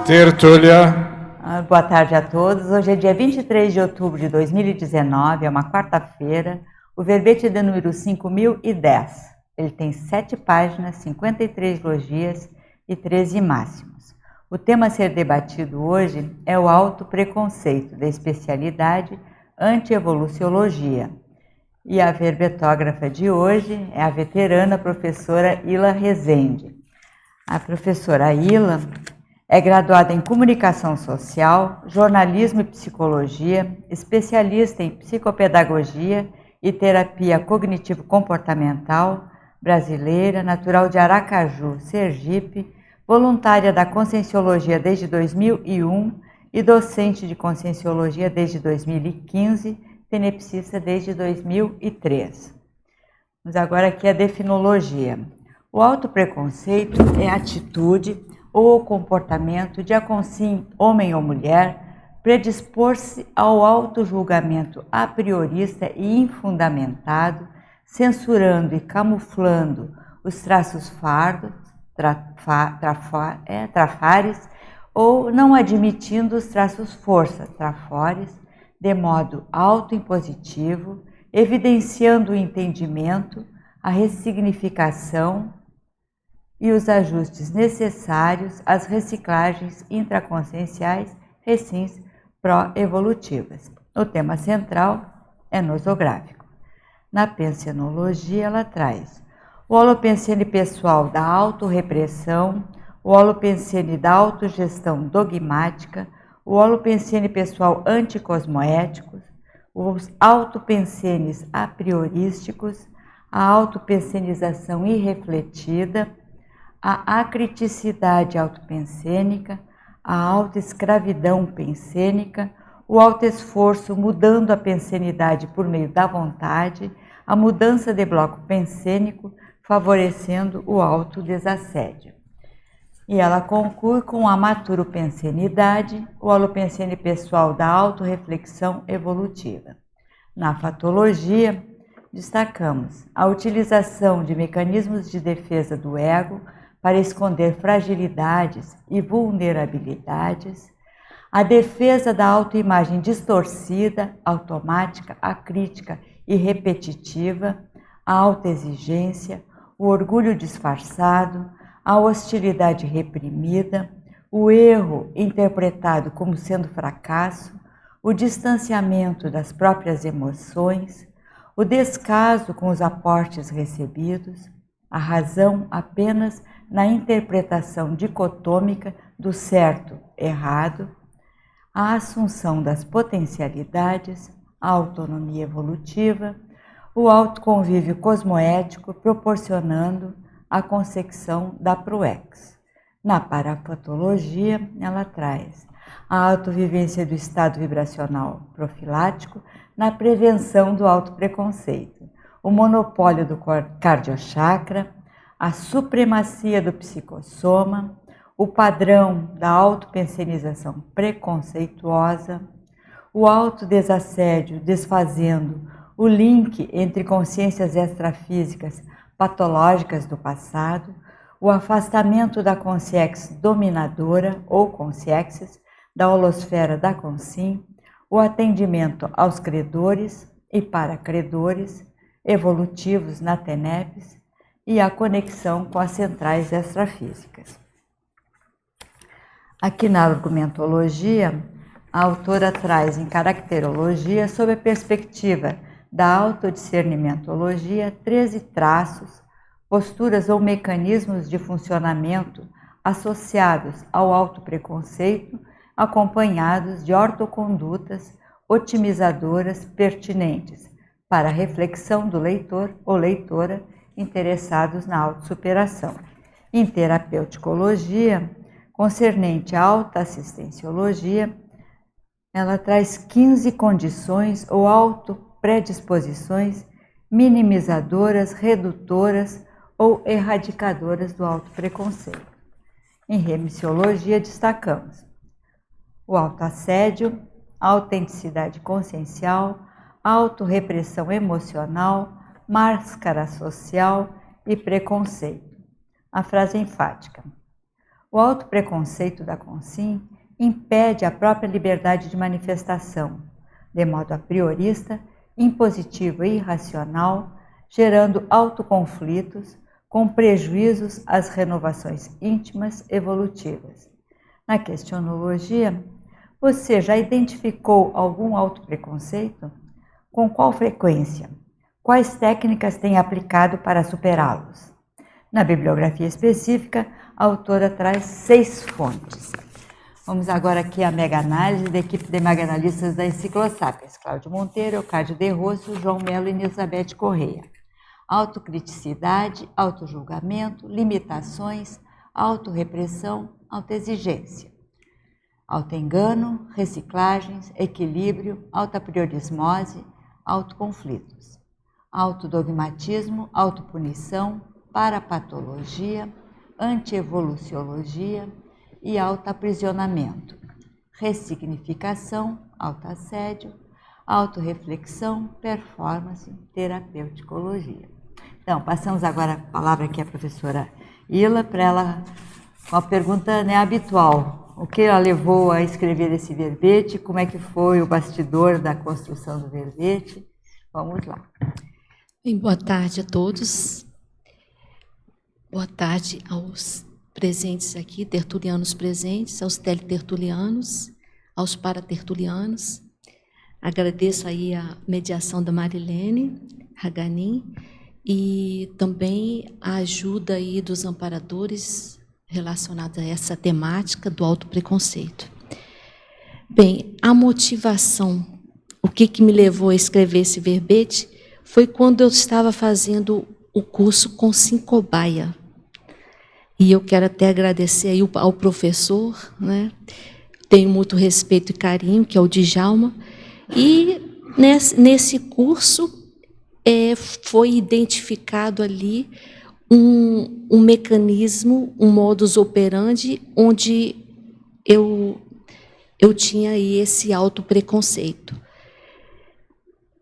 Tertúlia. Boa tarde a todos. Hoje é dia 23 de outubro de 2019, é uma quarta-feira. O verbete é de número 5010. Ele tem 7 páginas, 53 logias e 13 máximos. O tema a ser debatido hoje é o autopreconceito, da especialidade Antievoluciologia. E a verbetógrafa de hoje é a veterana professora Ila Rezende. A professora Ila é graduada em Comunicação Social, Jornalismo e Psicologia, especialista em Psicopedagogia e Terapia Cognitivo-Comportamental, brasileira, natural de Aracaju, Sergipe, voluntária da Conscienciologia desde 2001 e docente de Conscienciologia desde 2015, tenepsista desde 2003. Vamos agora aqui a definologia. O autopreconceito é a atitude ou comportamento de homem ou mulher predispor-se ao autojulgamento a priorista e infundamentado, censurando e camuflando os traços trafares ou não admitindo os traços trafores, de modo autoimpositivo, evidenciando o entendimento, a ressignificação e os ajustes necessários às reciclagens intraconscienciais recins pró-evolutivas. O tema central é nosográfico. Na pensenologia, ela traz o holopensene pessoal da autorrepressão, o holopensene da autogestão dogmática, o holopensene pessoal anticosmoéticos, os autopensenes a priorísticos, a autopensenização irrefletida, a acriticidade autopensênica, a autoescravidão pensênica, o autoesforço mudando a pensenidade por meio da vontade, a mudança de bloco pensênico, favorecendo o autodesassédio. E ela conclui com a maturopensenidade, o holopensene pessoal da autorreflexão evolutiva. Na fatologia, destacamos a utilização de mecanismos de defesa do ego para esconder fragilidades e vulnerabilidades, a defesa da autoimagem distorcida, automática, acrítica e repetitiva, a autoexigência, o orgulho disfarçado, a hostilidade reprimida, o erro interpretado como sendo fracasso, o distanciamento das próprias emoções, o descaso com os aportes recebidos, a razão apenas na interpretação dicotômica do certo, errado, a assunção das potencialidades, a autonomia evolutiva, o autoconvívio cosmoético proporcionando a concepção da PROEX. Na parapatologia, ela traz a autovivência do estado vibracional profilático na prevenção do autopreconceito, o monopólio do cardiochakra, a supremacia do psicossoma, o padrão da autopensenização preconceituosa, o autodesassédio desfazendo o link entre consciências extrafísicas patológicas do passado, o afastamento da consciência dominadora ou consciências da holosfera da consim, o atendimento aos credores e paracredores evolutivos na TENEPS e a conexão com as centrais extrafísicas. Aqui na argumentologia, a autora traz em caracterologia, sob a perspectiva da autodiscernimentologia, 13 traços, posturas ou mecanismos de funcionamento associados ao autopreconceito, acompanhados de ortocondutas otimizadoras pertinentes para a reflexão do leitor ou leitora interessados na autossuperação. Em terapeuticologia, concernente à autoassistenciologia, ela traz 15 condições ou autopredisposições minimizadoras, redutoras ou erradicadoras do autopreconceito. Em remissiologia, destacamos o autoassédio, autenticidade consciencial, autorrepressão emocional, máscara social e preconceito. A frase enfática: O autopreconceito da Consim impede a própria liberdade de manifestação, de modo a priorista, impositivo e irracional, gerando autoconflitos, com prejuízos às renovações íntimas evolutivas. Na questionologia, você já identificou algum autopreconceito? Com qual frequência? Quais técnicas tem aplicado para superá-los? Na bibliografia específica, a autora traz 6 fontes. Vamos agora aqui à mega-análise da equipe de mega-analistas da Enciclosapiens, Cláudio Monteiro, Eucádio de Rosso, João Melo e Nilzabete Correia. Autocriticidade, autojulgamento, limitações, autorrepressão, autoexigência. Autoengano, reciclagens, equilíbrio, autopriorismose, autoconflitos. Autodogmatismo, autopunição, parapatologia, antievoluciologia e autoaprisionamento. Ressignificação, autoassédio, autorreflexão, performance, terapeuticologia. Então, passamos agora a palavra aqui à professora Ila, para ela, uma pergunta habitual. O que a levou a escrever esse verbete? Como é que foi o bastidor da construção do verbete? Vamos lá. Bem, boa tarde a todos. Boa tarde aos presentes aqui, tertulianos presentes, aos teletertulianos, aos paratertulianos. Agradeço aí a mediação da Marilene Haganin e também a ajuda aí dos amparadores relacionada a essa temática do autopreconceito. Bem, a motivação, o que me levou a escrever esse verbete, foi quando eu estava fazendo o curso Consim Cobaia. E eu quero até agradecer aí ao professor, né? Tenho muito respeito e carinho, que é o Djalma. E nesse curso foi identificado ali um mecanismo, um modus operandi, onde eu tinha aí esse autopreconceito.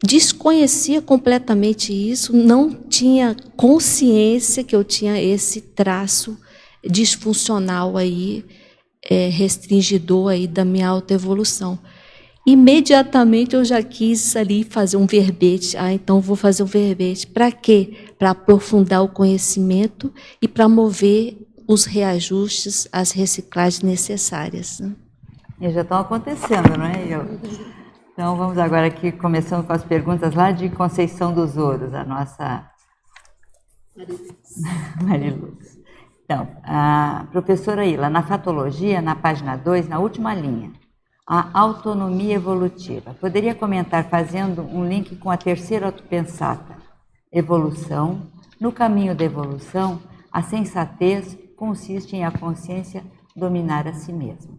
Desconhecia completamente isso, não tinha consciência que eu tinha esse traço disfuncional aí, restringidor aí da minha autoevolução. Imediatamente eu já quis ali fazer um verbete. Então vou fazer um verbete. Para quê? Para aprofundar o conhecimento e para mover os reajustes, as reciclagens necessárias. Né? E já estão acontecendo, não é? Então vamos agora aqui, começando com as perguntas lá de Conceição dos Ouros, a nossa Mariluz. Então, a professora Ila, na fatologia, na página 2, na última linha, a autonomia evolutiva. Poderia comentar fazendo um link com a terceira autopensata, evolução. No caminho da evolução, a sensatez consiste em a consciência dominar a si mesma.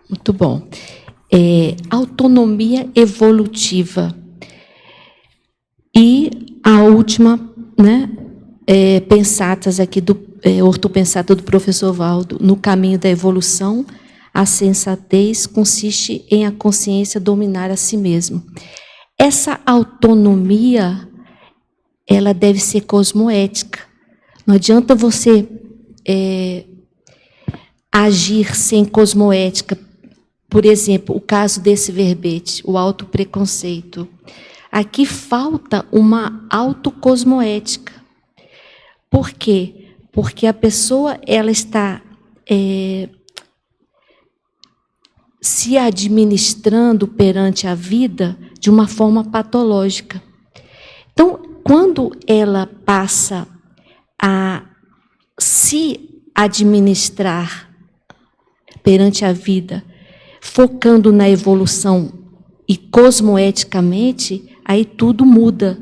Muito bom. Autonomia evolutiva. E a última, né, pensatas aqui ortopensata do professor Valdo, no caminho da evolução, a sensatez consiste em a consciência dominar a si mesmo. Essa autonomia, ela deve ser cosmoética. Não adianta você agir sem cosmoética. Por exemplo, o caso desse verbete, o autopreconceito. Aqui falta uma autocosmoética. Por quê? Porque a pessoa ela está se administrando perante a vida de uma forma patológica. Então, quando ela passa a se administrar perante a vida, focando na evolução e cosmoeticamente, aí tudo muda,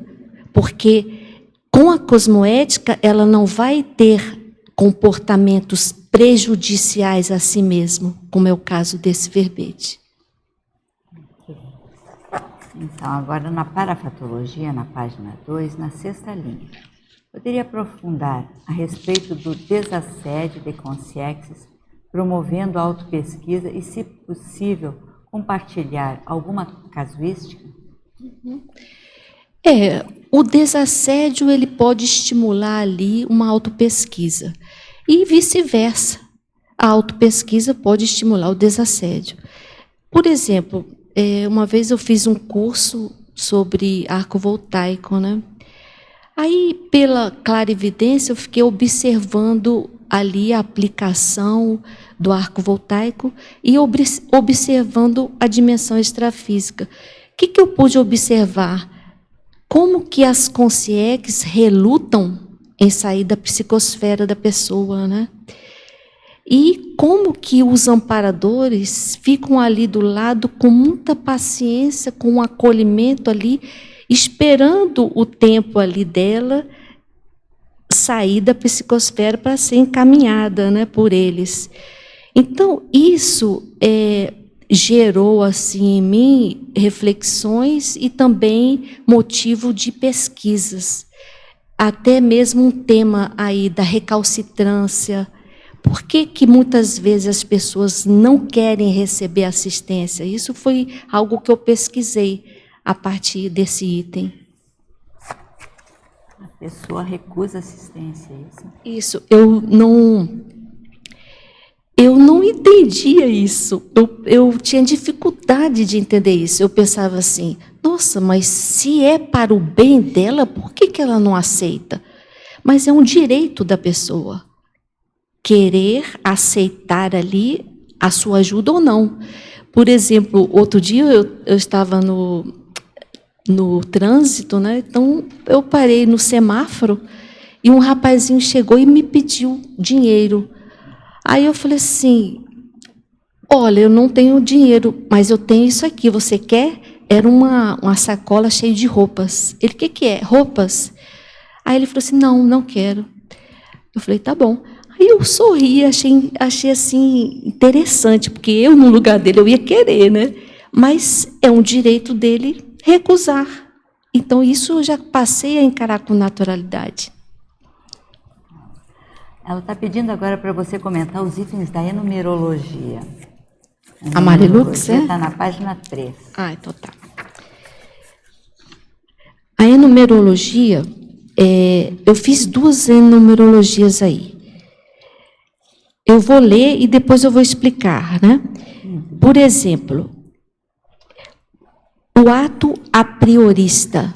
porque com a cosmoética ela não vai ter comportamentos prejudiciais a si mesmo, como é o caso desse verbete. Então, agora na parafatologia, na página 2, na 6ª linha. Poderia aprofundar a respeito do desassédio de consciências, promovendo a autopesquisa e, se possível, compartilhar alguma casuística? O desassédio ele pode estimular ali uma autopesquisa e vice-versa. a autopesquisa pode estimular o desassédio. Por exemplo, uma vez eu fiz um curso sobre arco voltaico, né? Aí, pela clarividência, eu fiquei observando ali a aplicação do arco voltaico e observando a dimensão extrafísica. O que eu pude observar? Como que as consciências relutam em sair da psicosfera da pessoa, né? E como que os amparadores ficam ali do lado com muita paciência, com um acolhimento ali, esperando o tempo ali dela sair da psicosfera para ser encaminhada, né, por eles. Então, isso gerou assim, em mim reflexões e também motivo de pesquisas. Até mesmo um tema aí da recalcitrância. Por que muitas vezes as pessoas não querem receber assistência? Isso foi algo que eu pesquisei a partir desse item. A pessoa recusa assistência, é isso? Isso, eu não entendia isso. Eu tinha dificuldade de entender isso. Eu pensava assim, nossa, mas se é para o bem dela, por que ela não aceita? Mas é um direito da pessoa querer aceitar ali a sua ajuda ou não. Por exemplo, outro dia eu estava no trânsito, né? Então eu parei no semáforo e um rapazinho chegou e me pediu dinheiro. Aí eu falei assim, olha, eu não tenho dinheiro, mas eu tenho isso aqui, você quer? Era uma sacola cheia de roupas. Ele, o que é? Roupas? Aí ele falou assim, não quero. Eu falei, tá bom. Aí eu sorri, achei assim interessante, porque eu, no lugar dele, eu ia querer, né? Mas é um direito dele recusar. Então, isso eu já passei a encarar com naturalidade. Ela está pedindo agora para você comentar os itens da enumerologia. A Marilux, é? Está na página 3. Ah, então tá. A enumerologia, eu fiz 2 enumerologias aí. Eu vou ler e depois eu vou explicar, né? Por exemplo, o ato a priorista,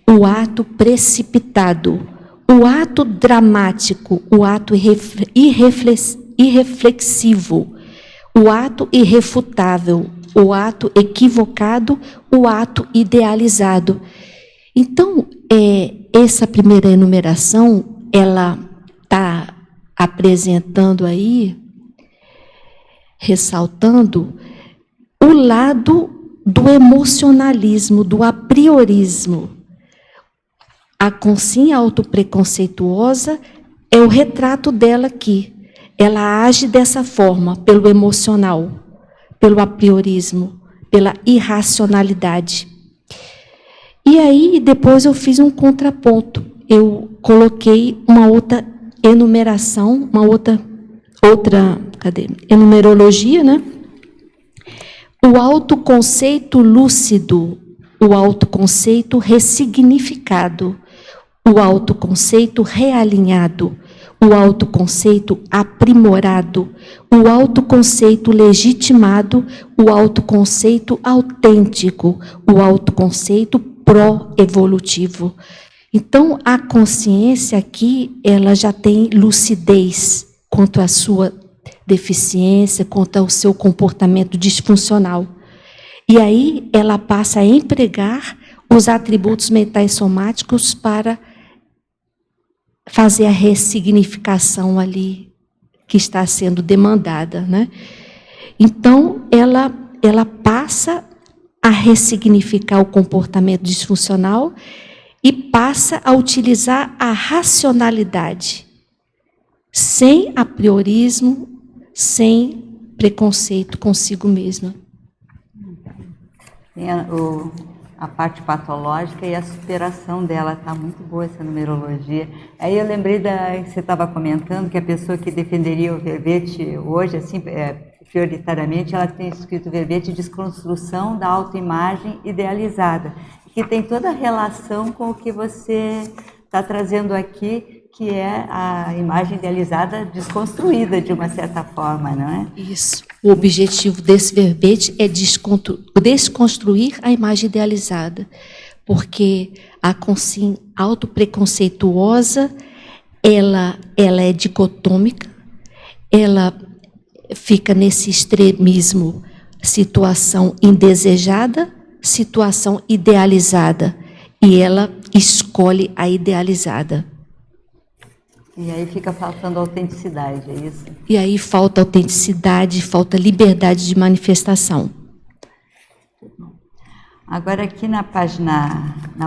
o ato precipitado, o ato dramático, o ato irreflexivo, o ato irrefutável, o ato equivocado, o ato idealizado. Então, essa primeira enumeração, ela está apresentando aí, ressaltando o lado do emocionalismo, do apriorismo. A consciência autopreconceituosa é o retrato dela aqui. Ela age dessa forma, pelo emocional, pelo apriorismo, pela irracionalidade. E aí, depois eu fiz um contraponto. Eu coloquei uma outra enumeração, uma outra enumerologia, né? O autoconceito lúcido, o autoconceito ressignificado, o autoconceito realinhado, o autoconceito aprimorado, o autoconceito legitimado, o autoconceito autêntico, o autoconceito pró-evolutivo. Então, a consciência aqui, ela já tem lucidez quanto à sua deficiência, quanto ao seu comportamento disfuncional. E aí, ela passa a empregar os atributos mentais somáticos para fazer a ressignificação ali que está sendo demandada, né? Então, ela passa a ressignificar o comportamento disfuncional e passa a utilizar a racionalidade, sem apriorismo, sem preconceito consigo mesma. Tem a parte patológica e a superação dela, está muito boa essa numerologia. Aí eu lembrei que você estava comentando que a pessoa que defenderia o verbete hoje, assim, prioritariamente, ela tem escrito verbete desconstrução da autoimagem idealizada, que tem toda a relação com o que você está trazendo aqui, que é a imagem idealizada desconstruída de uma certa forma, não é? Isso. O objetivo desse verbete é desconstruir a imagem idealizada, porque a consciência autopreconceituosa, ela é dicotômica, ela fica nesse extremismo, situação indesejada, situação idealizada, e ela escolhe a idealizada. E aí fica faltando autenticidade, é isso? E aí falta autenticidade, falta liberdade de manifestação. Agora aqui na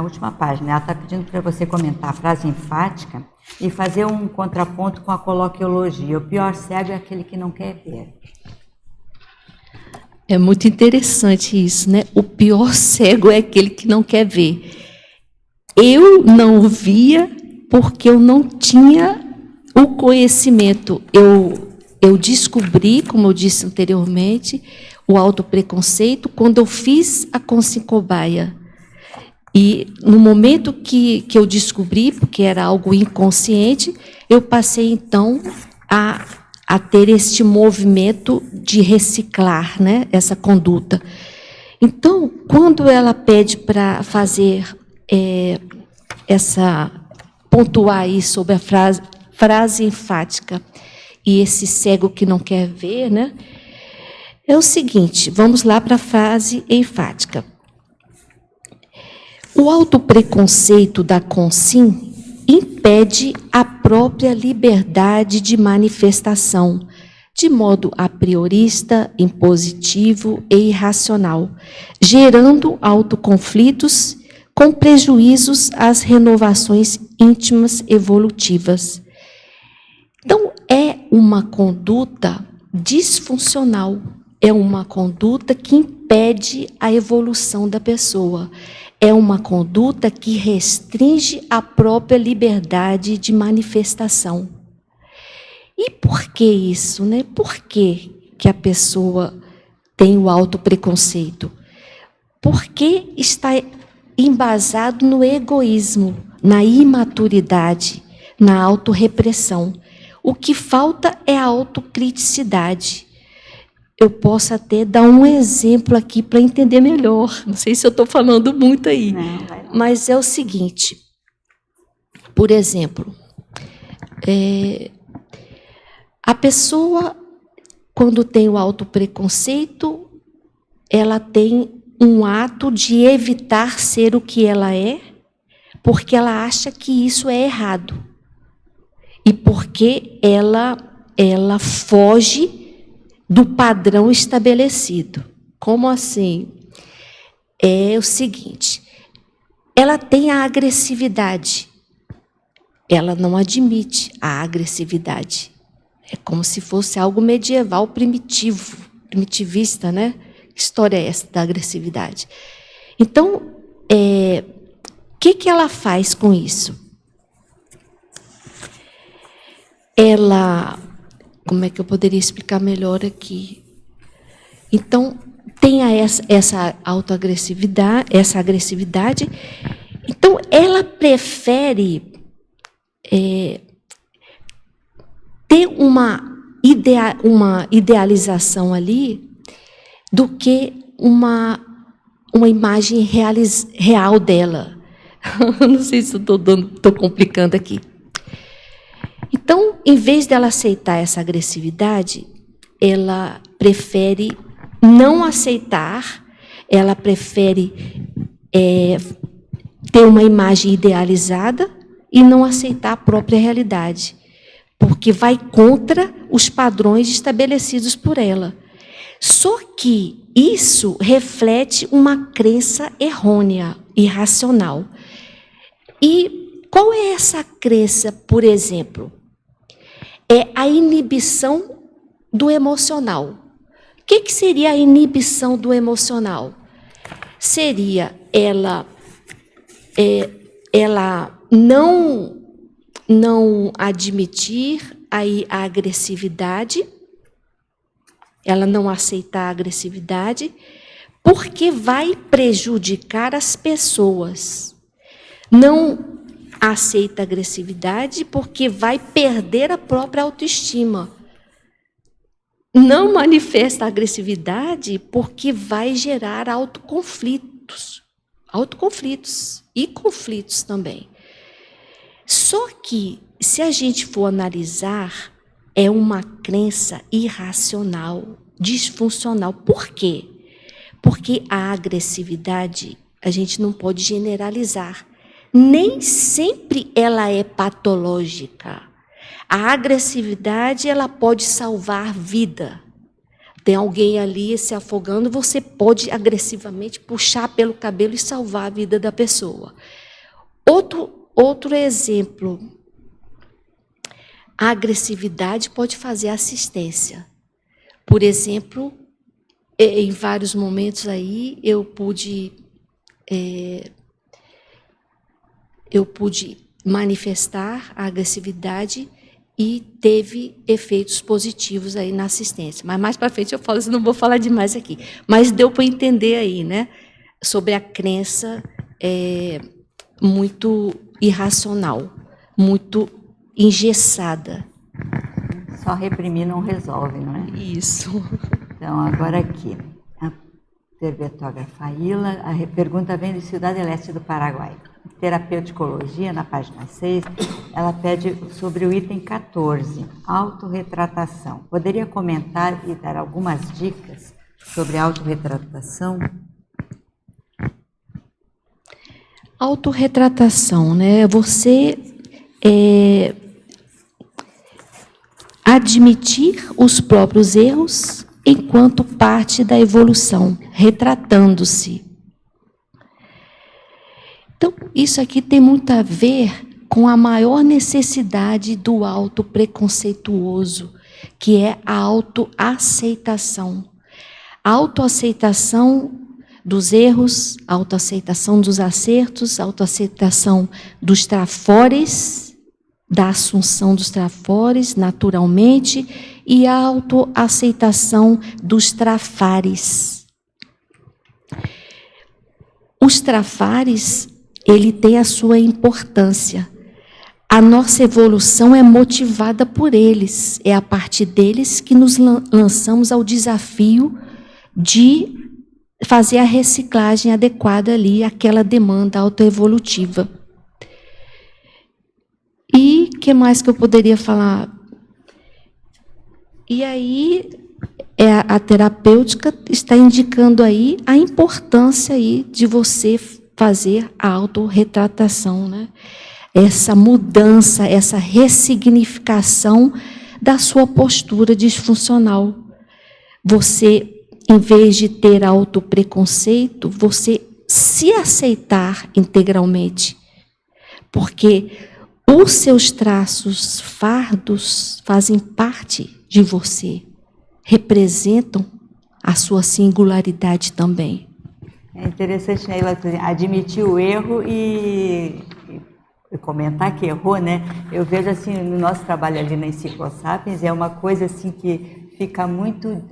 última página, ela está pedindo para você comentar a frase enfática e fazer um contraponto com a coloquiologia. O pior cego é aquele que não quer ver. É muito interessante isso, né? O pior cego é aquele que não quer ver. Eu não via porque eu não tinha o conhecimento. Eu descobri, como eu disse anteriormente, o autopreconceito quando eu fiz a consciência cobaia. E no momento que eu descobri, porque era algo inconsciente, eu passei então a ter este movimento de reciclar, né, essa conduta. Então, quando ela pede para fazer pontuar aí sobre a frase enfática e esse cego que não quer ver, né, é o seguinte, vamos lá para a frase enfática. O autopreconceito da consciência impede a própria liberdade de manifestação, de modo a priorista, impositivo e irracional, gerando autoconflitos com prejuízos às renovações íntimas evolutivas. Então, é uma conduta disfuncional, é uma conduta que impede a evolução da pessoa. É uma conduta que restringe a própria liberdade de manifestação. E por que isso, né? Por que a pessoa tem o autopreconceito? Porque está embasado no egoísmo, na imaturidade, na autorrepressão. O que falta é a autocriticidade. Eu posso até dar um exemplo aqui para entender melhor. Não sei se eu estou falando muito aí. Não, vai não. Mas é o seguinte. Por exemplo, a pessoa, quando tem o autopreconceito, ela tem um ato de evitar ser o que ela é, porque ela acha que isso é errado. E porque ela foge do padrão estabelecido. Como assim? É o seguinte, ela tem a agressividade, ela não admite a agressividade. É como se fosse algo medieval primitivo, primitivista, né? Que história é essa da agressividade? Então, o que ela faz com isso? Ela... Como é que eu poderia explicar melhor aqui? Então, tem essa autoagressividade, essa agressividade. Então, ela prefere ter uma idealização ali do que uma imagem real dela. Não sei se estou complicando aqui. Então, em vez dela aceitar essa agressividade, ela prefere não aceitar, ela prefere ter uma imagem idealizada e não aceitar a própria realidade, porque vai contra os padrões estabelecidos por ela. Só que isso reflete uma crença errônea, irracional. E qual é essa crença, por exemplo? É a inibição do emocional. O que seria a inibição do emocional? Seria ela não admitir a agressividade, ela não aceitar a agressividade, porque vai prejudicar as pessoas. Não aceita a agressividade porque vai perder a própria autoestima. Não manifesta a agressividade porque vai gerar autoconflitos e conflitos também. Só que, se a gente for analisar, é uma crença irracional, disfuncional. Por quê? Porque a agressividade, a gente não pode generalizar. Nem sempre ela é patológica. A agressividade, ela pode salvar vida. Tem alguém ali se afogando, você pode agressivamente puxar pelo cabelo e salvar a vida da pessoa. Outro exemplo, a agressividade pode fazer assistência. Por exemplo, em vários momentos aí, eu pude manifestar a agressividade e teve efeitos positivos aí na assistência. Mas mais para frente eu falo, não vou falar demais aqui. Mas deu para entender aí, né? Sobre a crença muito irracional, muito engessada. Só reprimir não resolve, não é? Isso. Então, agora aqui, a verbetógrafa Ila, a pergunta vem de Cidade Leste do Paraguai. Terapeuticologia, na página 6, ela pede sobre o item 14, autorretratação. Poderia comentar e dar algumas dicas sobre a autorretratação? Autorretratação, né? Você admitir os próprios erros enquanto parte da evolução, retratando-se. Então, isso aqui tem muito a ver com a maior necessidade do autopreconceituoso, que é a autoaceitação. A autoaceitação dos erros, a autoaceitação dos acertos, a autoaceitação dos trafores, da assunção dos trafores, naturalmente, e a autoaceitação dos trafares. Os trafares, ele tem a sua importância. A nossa evolução é motivada por eles. É a partir deles que nos lançamos ao desafio de fazer a reciclagem adequada ali, àquela demanda autoevolutiva. E o que mais que eu poderia falar? E aí, a terapêutica está indicando aí a importância aí de você fazer a autorretratação, né? Essa mudança, essa ressignificação da sua postura disfuncional. Você, em vez de ter autopreconceito, você se aceitar integralmente. Porque os seus traços fardos fazem parte de você, representam a sua singularidade também. É interessante, né, ela admitir o erro e comentar que errou, né? Eu vejo assim, no nosso trabalho ali na Enciclosapiens, é uma coisa assim que fica muito...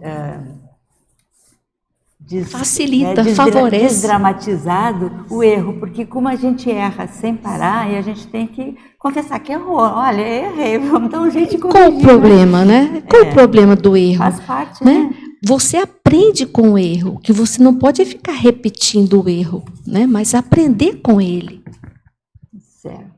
facilita, favorece. Desdramatizado o erro, porque como a gente erra sem parar, e a gente tem que confessar que errou. Olha, errei, vamos dar um jeito de corrigir. Qual o problema, né? Qual o problema do erro? Faz parte, né? Você aprende com o erro, que você não pode ficar repetindo o erro, né? Mas aprender com ele. Certo.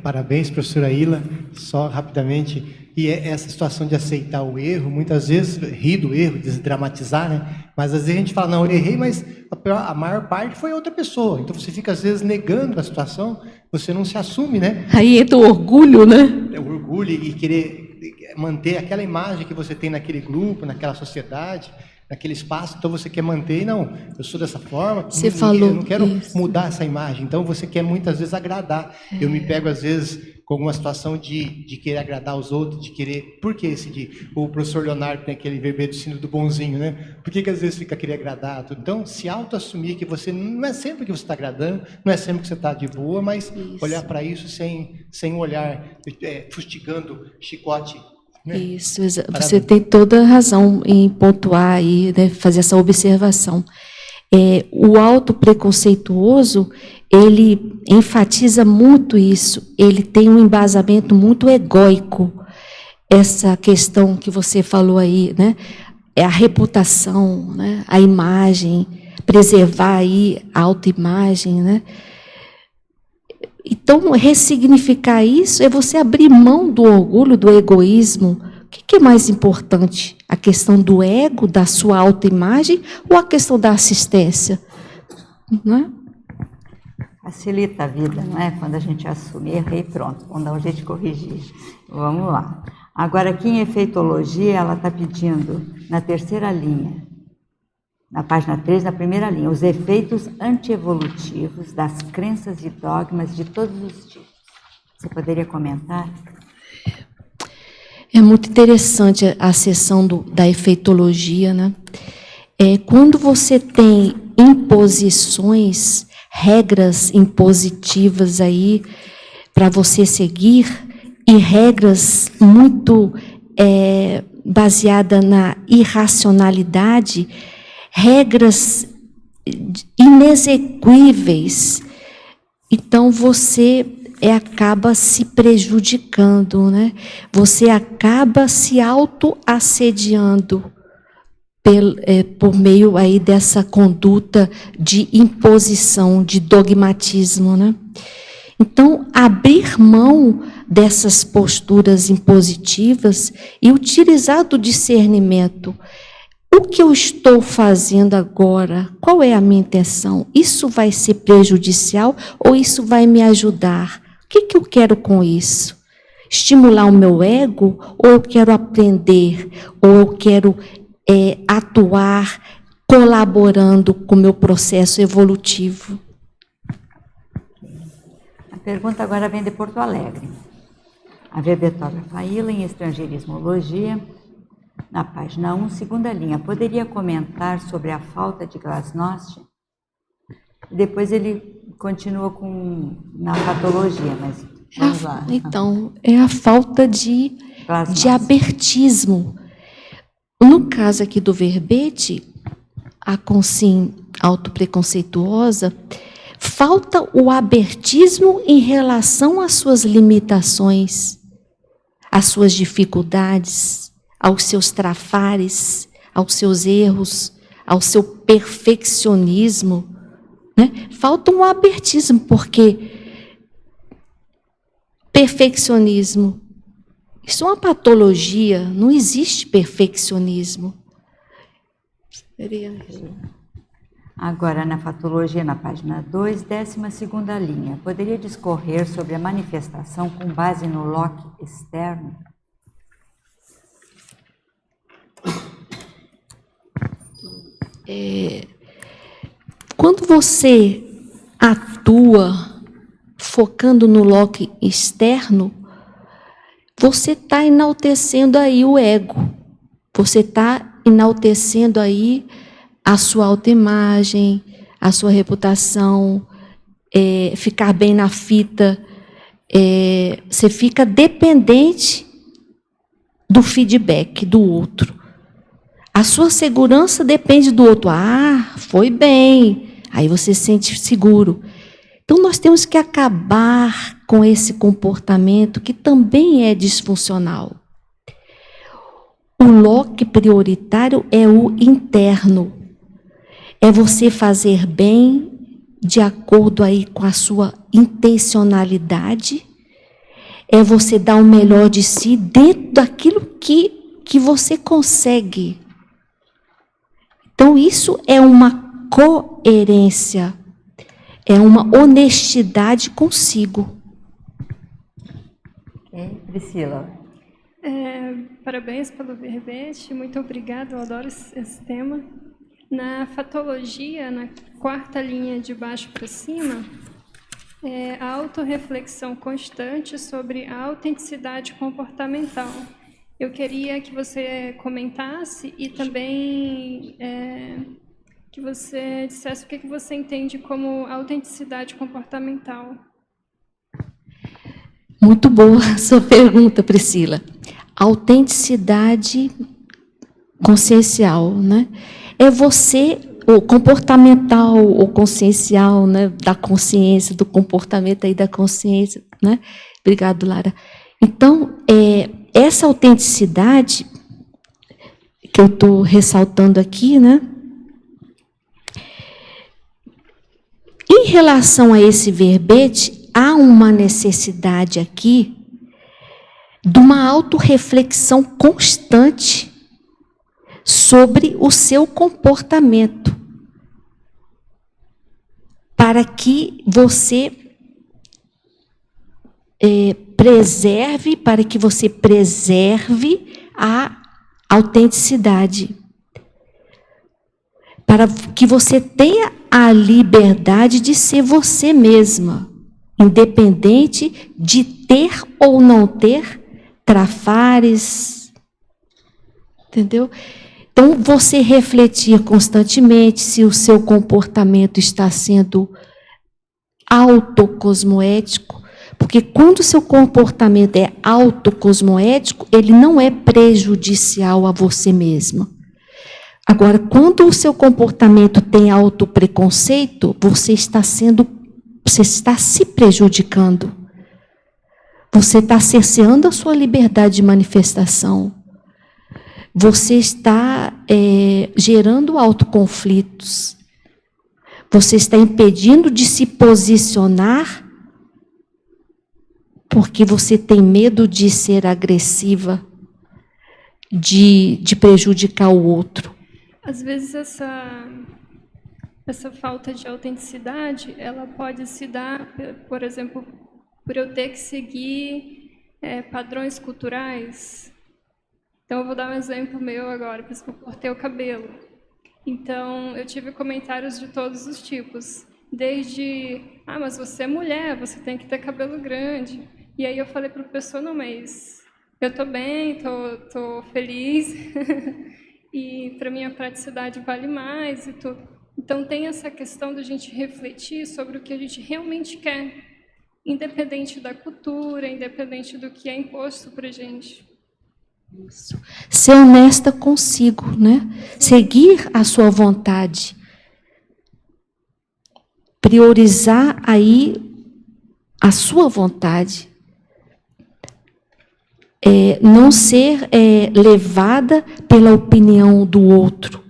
Parabéns, professora Ila. Só rapidamente, e essa situação de aceitar o erro, muitas vezes rir do erro, desdramatizar, né? Mas às vezes a gente fala, não, eu errei, mas a maior parte foi outra pessoa. Então você fica às vezes negando a situação, você não se assume, né? Aí entra o orgulho, né? O orgulho e querer manter aquela imagem que você tem naquele grupo, naquela sociedade, naquele espaço, então você quer manter, não, eu sou dessa forma, você falou, eu não quero isso. mudar essa imagem, então você quer muitas vezes agradar. Eu me pego às vezes com alguma situação de querer agradar os outros, de querer, por que o professor Leonardo tem aquele verbete do sino do bonzinho, né? Por que às vezes fica querer agradar? Então, se auto-assumir que você, não é sempre que você está agradando, não é sempre que você está de boa, mas isso. Olhar para isso sem um olhar fustigando chicote. Isso, você tem toda a razão em pontuar aí, né, fazer essa observação. O autopreconceituoso, ele enfatiza muito isso, ele tem um embasamento muito egóico, essa questão que você falou aí, né? É a reputação, né? A imagem, preservar aí a autoimagem, né? Então, ressignificar isso é você abrir mão do orgulho, do egoísmo. O que é mais importante? A questão do ego, da sua autoimagem, ou a questão da assistência? Não é? Facilita a vida, não é? Quando a gente assume, errei, pronto, vamos dar um jeito de corrigir. Vamos lá. Agora, aqui em efeitologia, ela está pedindo, na terceira linha, na página 3, na primeira linha, os efeitos antievolutivos das crenças e dogmas de todos os tipos. Você poderia comentar? É muito interessante a seção da efeitologia, né? Quando você tem imposições, regras impositivas aí para você seguir, e regras muito baseadas na irracionalidade, regras inexequíveis, então você acaba se prejudicando, né? Você acaba se autoassediando por meio aí dessa conduta de imposição, de dogmatismo, né? Então, abrir mão dessas posturas impositivas e utilizar do discernimento. O que eu estou fazendo agora? Qual é a minha intenção? Isso vai ser prejudicial ou isso vai me ajudar? O que eu quero com isso? Estimular o meu ego? Ou eu quero aprender? Ou eu quero atuar colaborando com o meu processo evolutivo? A pergunta agora vem de Porto Alegre. A verbetógrafa Faíla, em Estrangeirismologia, na página 1, segunda linha, poderia comentar sobre a falta de glasnost? Depois ele continua na patologia, mas vamos lá. Então, é a falta de abertismo. No caso aqui do verbete, a consim autopreconceituosa, falta o abertismo em relação às suas limitações, às suas dificuldades, aos seus trafares, aos seus erros, ao seu perfeccionismo, né? Falta um abertismo, porque perfeccionismo, isso é uma patologia, não existe perfeccionismo. Agora, na patologia, na página 2, 12ª linha, poderia discorrer sobre a manifestação com base no Locke externo? Quando você atua focando no Locke externo, você está enaltecendo aí o ego, você está enaltecendo aí a sua autoimagem, a sua reputação, ficar bem na fita, você fica dependente do feedback do outro. A sua segurança depende do outro. Ah, foi bem. Aí você se sente seguro. Então, nós temos que acabar com esse comportamento que também é disfuncional. O Locke prioritário é o interno. É você fazer bem de acordo aí com a sua intencionalidade. É você dar o melhor de si dentro daquilo que você consegue. Então, isso é uma coerência. É uma honestidade consigo. Priscila. Parabéns pelo verbete, muito obrigada, eu adoro esse tema. Na fatologia, na 4ª linha de baixo para cima, a autorreflexão constante sobre a autenticidade comportamental. Eu queria que você comentasse e também que você dissesse o que você entende como autenticidade comportamental. Muito boa a sua pergunta, Priscila. Autenticidade consciencial, né? É você o comportamental, o consciencial, né, da consciência, do comportamento aí da consciência, né? Obrigado, Lara. Então, essa autenticidade que eu estou ressaltando aqui, né? Em relação a esse verbete, há uma necessidade aqui de uma autorreflexão constante sobre o seu comportamento, para que você preserve a autenticidade, para que você tenha a liberdade de ser você mesma, independente de ter ou não ter trafares, entendeu? Então, você refletir constantemente se o seu comportamento está sendo autocosmoético, porque quando o seu comportamento é autocosmoético, ele não é prejudicial a você mesma. Agora, quando o seu comportamento tem autopreconceito, você está se prejudicando. Você está cerceando a sua liberdade de manifestação. Você está gerando autoconflitos. Você está impedindo de se posicionar porque você tem medo de ser agressiva, de prejudicar o outro. Às vezes essa falta de autenticidade, ela pode se dar, por exemplo, por eu ter que seguir padrões culturais. Então, eu vou dar um exemplo meu agora, por exemplo, eu cortei o cabelo. Então, eu tive comentários de todos os tipos. Desde, mas você é mulher, você tem que ter cabelo grande. E aí eu falei para a pessoa, não, mas eu estou bem, estou feliz. E para mim a praticidade vale mais e tudo. Então, tem essa questão da gente refletir sobre o que a gente realmente quer, independente da cultura, independente do que é imposto para a gente. Isso. Ser honesta consigo, né? Seguir a sua vontade. Priorizar aí a sua vontade. Não ser levada pela opinião do outro.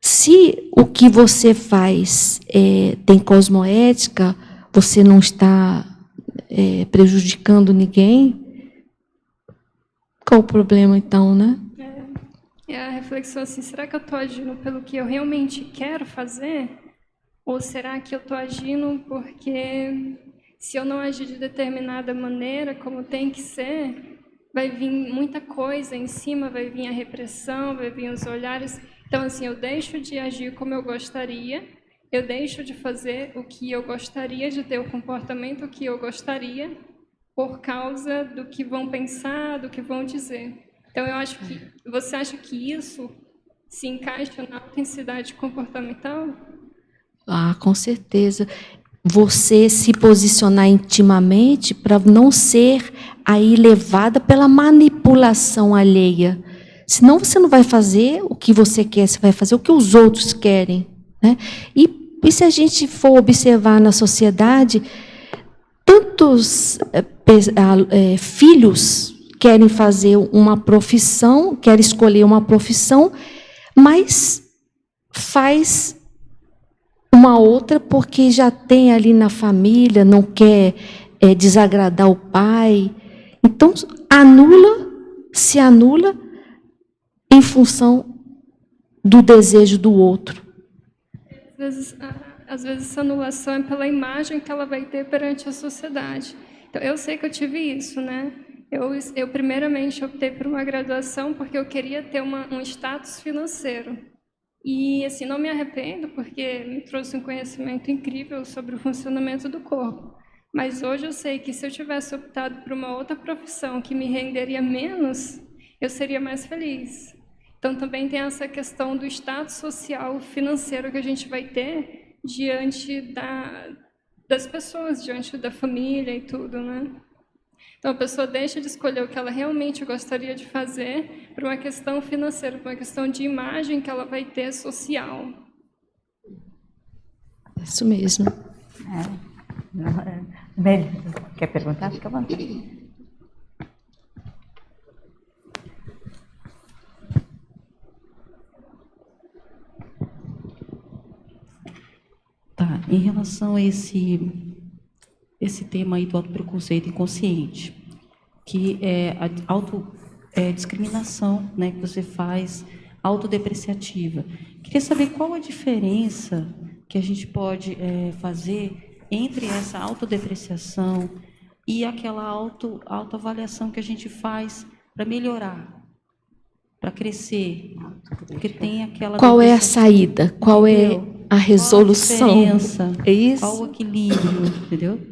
Se o que você faz tem cosmoética, você não está prejudicando ninguém, qual o problema então, né? É a reflexão assim, será que eu estou agindo pelo que eu realmente quero fazer? Ou será que eu estou agindo porque se eu não agir de determinada maneira, como tem que ser, vai vir muita coisa em cima, vai vir a repressão, vai vir os olhares. Então, assim, eu deixo de agir como eu gostaria, eu deixo de fazer o que eu gostaria, de ter o comportamento que eu gostaria, por causa do que vão pensar, do que vão dizer. Então, eu acho que... Você acha que isso se encaixa na autenticidade comportamental? Com certeza. Você se posicionar intimamente para não ser aí levada pela manipulação alheia. Senão você não vai fazer o que você quer, você vai fazer o que os outros querem, né? E se a gente for observar na sociedade, tantos filhos querem fazer uma profissão, querem escolher uma profissão, mas faz uma outra porque já tem ali na família, não quer desagradar o pai. Então, se anula em função do desejo do outro. Às vezes essa anulação é pela imagem que ela vai ter perante a sociedade. Então, eu sei que eu tive isso, né? Eu primeiramente optei por uma graduação porque eu queria ter um status financeiro. E, assim, não me arrependo, porque me trouxe um conhecimento incrível sobre o funcionamento do corpo. Mas hoje eu sei que se eu tivesse optado por uma outra profissão que me renderia menos, eu seria mais feliz. Então, também tem essa questão do status social, financeiro que a gente vai ter diante das pessoas, diante da família e tudo, né? Então, a pessoa deixa de escolher o que ela realmente gostaria de fazer por uma questão financeira, por uma questão de imagem que ela vai ter social. Isso mesmo. Quer perguntar? Fica à vontade. Tá, em relação a esse tema aí do autopreconceito inconsciente, que é a discriminação, né, que você faz, autodepreciativa. Queria saber qual a diferença que a gente pode fazer entre essa autodepreciação e aquela autoavaliação que a gente faz para melhorar, para crescer. Porque tem aquela... Qual é a saída? Qual é a resolução? Qual a diferença? É isso? Qual o equilíbrio, entendeu?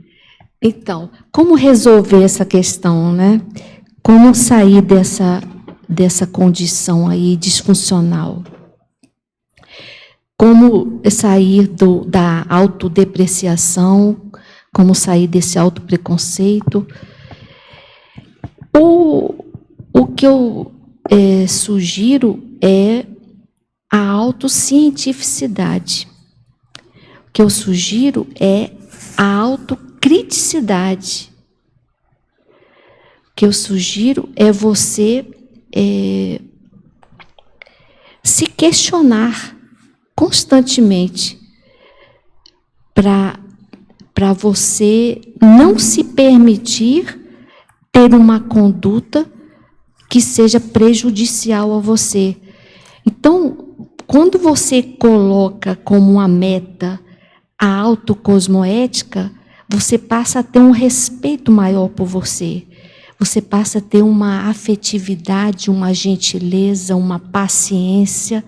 Então, como resolver essa questão, né? Como sair dessa condição aí disfuncional? Como sair da autodepreciação? Como sair desse autopreconceito? O que eu sugiro é a autocientificidade. O que eu sugiro é a autocriticidade. O que eu sugiro é você se questionar constantemente para você não se permitir ter uma conduta que seja prejudicial a você. Então, quando você coloca como uma meta a autocosmoética, você passa a ter um respeito maior por você. Você passa a ter uma afetividade, uma gentileza, uma paciência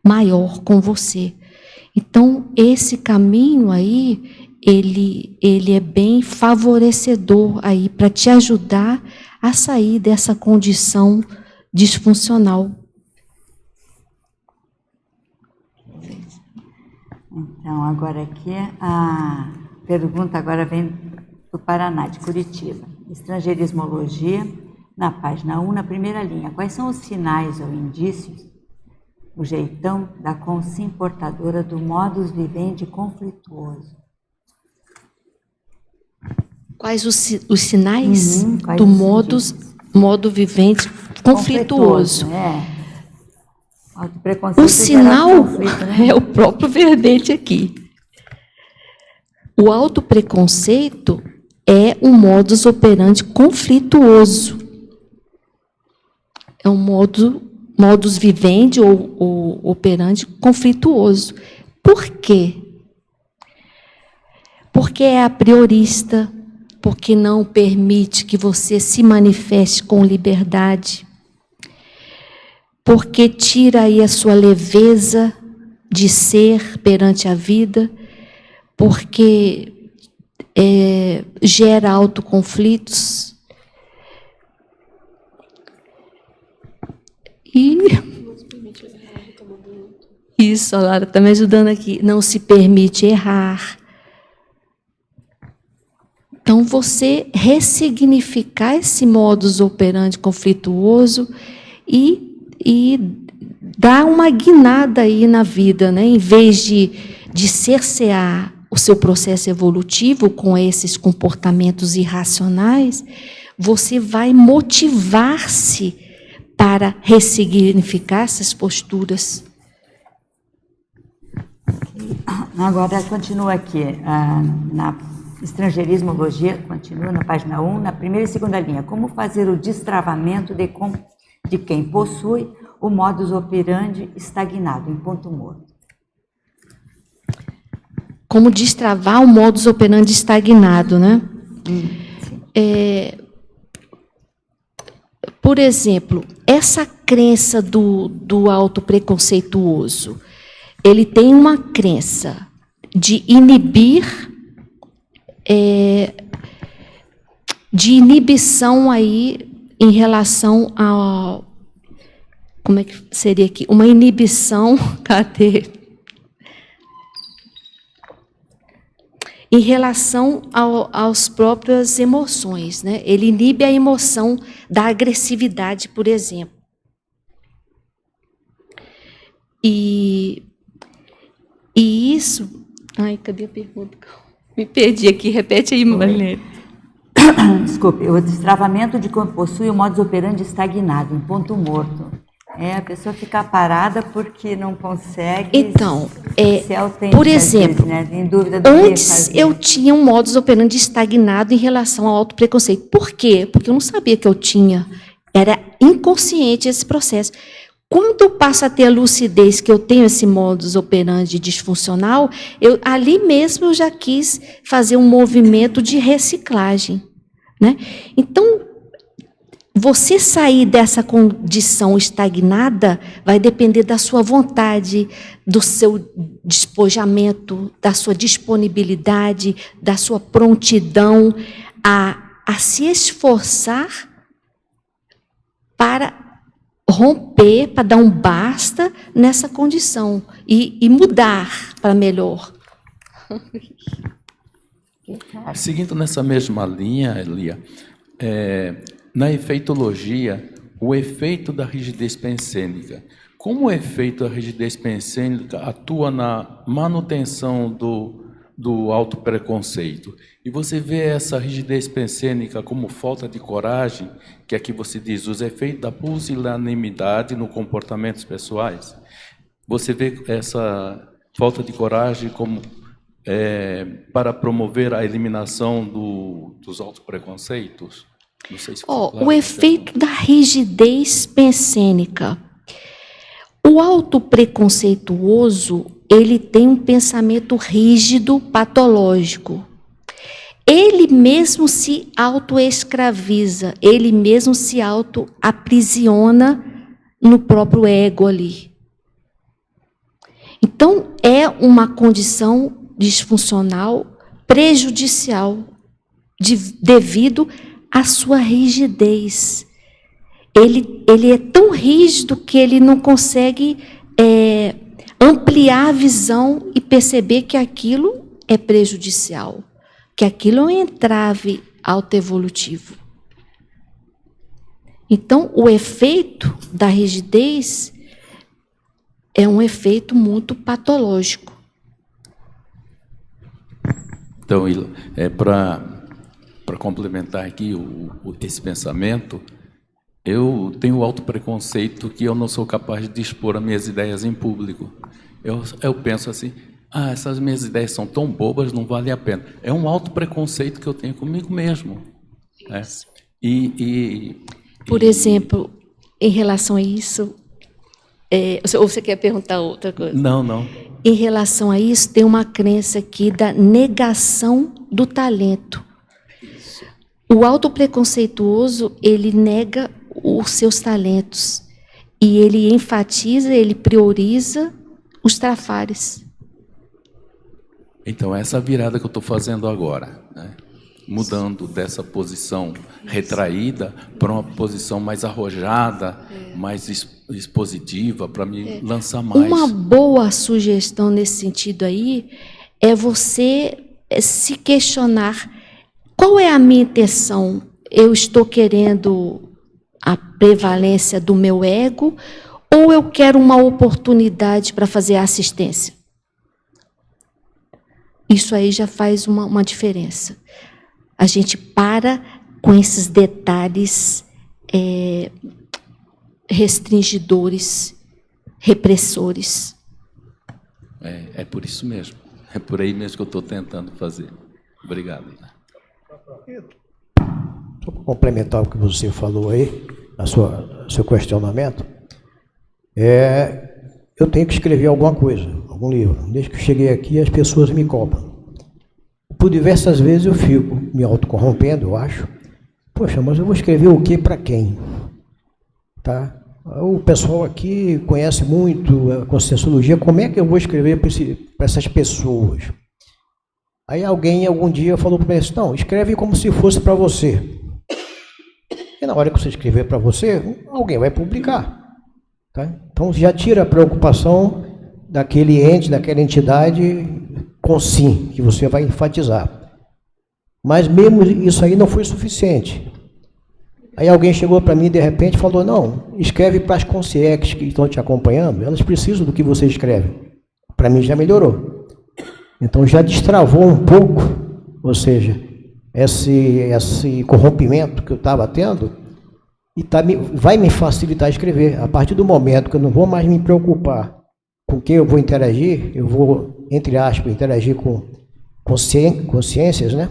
maior com você. Então, esse caminho aí, ele é bem favorecedor aí para te ajudar a sair dessa condição disfuncional. Então, agora aqui, a pergunta agora vem do Paraná, de Curitiba. Estrangeirismologia, na página 1, na primeira linha. Quais são os sinais ou indícios, o jeitão da consciência portadora do modus vivendi conflituoso? Quais os sinais quais do os modo vivendi conflituoso? Autopreconceito O sinal conflito, né? é o próprio verbete aqui. O autopreconceito é um modus operandi conflituoso. É um modus vivendi ou operandi conflituoso. Por quê? Porque é a priorista, porque não permite que você se manifeste com liberdade, porque tira aí a sua leveza de ser perante a vida, porque gera autoconflitos. E isso, a Lara está me ajudando aqui. Não se permite errar. Então, você ressignificar esse modus operandi conflituoso e dar uma guinada aí na vida, né? Em vez de cercear o seu processo evolutivo com esses comportamentos irracionais, você vai motivar-se para ressignificar essas posturas. Agora, continua aqui, na estrangeirismologia, continua na página 1, na primeira e segunda linha. Como fazer o destravamento de quem possui o modus operandi estagnado, em ponto morto? Como destravar o modus operandi estagnado, né? Por exemplo, essa crença do autopreconceituoso, ele tem uma crença de inibição aí em relação ao... Como é que seria aqui? Uma inibição... Cadê? em relação às próprias emoções, né? Ele inibe a emoção da agressividade, por exemplo. E isso... Ai, cadê a pergunta? Me perdi aqui, repete aí, Marilene. Desculpe, o destravamento de quando possui o modus operandi estagnado, em ponto morto. A pessoa fica parada porque não consegue então, ser autêntica, por exemplo, vezes, né? Em dúvida do antes eu tinha um modus operandi estagnado em relação ao autopreconceito. Por quê? Porque eu não sabia que eu tinha. Era inconsciente esse processo. Quando eu passo a ter a lucidez que eu tenho esse modus operandi disfuncional, ali mesmo eu já quis fazer um movimento de reciclagem, né? Então, você sair dessa condição estagnada vai depender da sua vontade, do seu despojamento, da sua disponibilidade, da sua prontidão a se esforçar para romper, para dar um basta nessa condição e mudar para melhor. Seguindo nessa mesma linha, Elia, na efeitologia, o efeito da rigidez pensênica. Como o efeito da rigidez pensênica atua na manutenção do autopreconceito? E você vê essa rigidez pensênica como falta de coragem, que aqui você diz, os efeitos da pusilanimidade no comportamentos pessoais? Você vê essa falta de coragem como para promover a eliminação dos autopreconceitos? Não sei se claro, o efeito da rigidez pensênica. O autopreconceituoso, ele tem um pensamento rígido, patológico. Ele mesmo se autoescraviza, ele mesmo se autoaprisiona no próprio ego ali. Então, é uma condição disfuncional, prejudicial, devido à sua rigidez. Ele é tão rígido que ele não consegue ampliar a visão e perceber que aquilo é prejudicial, que aquilo é um entrave autoevolutivo. Então, o efeito da rigidez é um efeito muito patológico. Então, para complementar aqui esse pensamento, eu tenho o autopreconceito que eu não sou capaz de expor as minhas ideias em público. Eu penso assim, essas minhas ideias são tão bobas, não vale a pena. É um autopreconceito que eu tenho comigo mesmo. Né? Por exemplo, em relação a isso, ou você quer perguntar outra coisa? Não. Em relação a isso, tem uma crença aqui da negação do talento. O autopreconceituoso, ele nega os seus talentos e ele enfatiza, ele prioriza os trafares. Então, essa virada que eu estou fazendo agora, né? Mudando dessa posição retraída para uma posição mais arrojada, mais expositiva, para me lançar mais. Uma boa sugestão nesse sentido aí é você se questionar: qual é a minha intenção? Eu estou querendo a prevalência do meu ego ou eu quero uma oportunidade para fazer assistência? Isso aí já faz uma diferença. A gente para com esses detalhes restringidores, repressores. É por isso mesmo. É por aí mesmo que eu estou tentando fazer. Obrigado. Só para complementar o que você falou aí, seu questionamento, eu tenho que escrever alguma coisa, algum livro. Desde que eu cheguei aqui, as pessoas me cobram. Por diversas vezes eu fico me autocorrompendo, eu acho. Poxa, mas eu vou escrever o quê para quem? Tá? O pessoal aqui conhece muito a Conscienciologia, como é que eu vou escrever para essas pessoas? Aí alguém, algum dia, falou para mim assim, não, escreve como se fosse para você. E na hora que você escrever para você, alguém vai publicar. Tá? Então já tira a preocupação daquele ente, daquela entidade com sim, que você vai enfatizar. Mas mesmo isso aí não foi suficiente. Aí alguém chegou para mim de repente e falou, não, escreve para as concierges que estão te acompanhando, elas precisam do que você escreve. Para mim já melhorou. Então já destravou um pouco, ou seja, esse corrompimento que eu estava tendo, e vai me facilitar escrever. A partir do momento que eu não vou mais me preocupar com quem eu vou interagir, eu vou, entre aspas, interagir com consciências, né?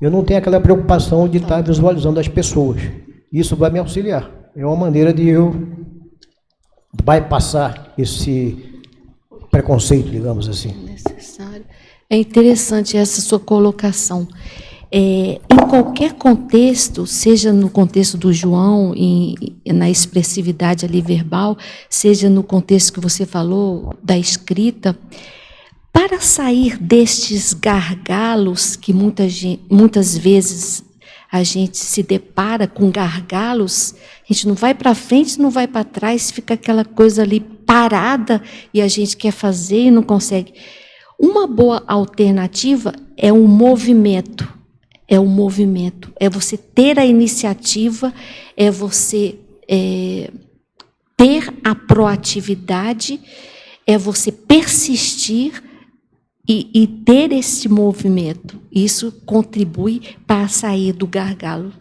Eu não tenho aquela preocupação de estar visualizando as pessoas. Isso vai me auxiliar. É uma maneira de eu bypassar esse preconceito, digamos assim. Necessário. É interessante essa sua colocação. Em qualquer contexto, seja no contexto do João, na expressividade ali verbal, seja no contexto que você falou, da escrita, para sair destes gargalos, que muitas vezes a gente se depara com gargalos, a gente não vai para frente, não vai para trás, fica aquela coisa ali parada e a gente quer fazer e não consegue. Uma boa alternativa é um movimento. É você ter a iniciativa, é você ter a proatividade, é você persistir e ter esse movimento. Isso contribui para sair do gargalo.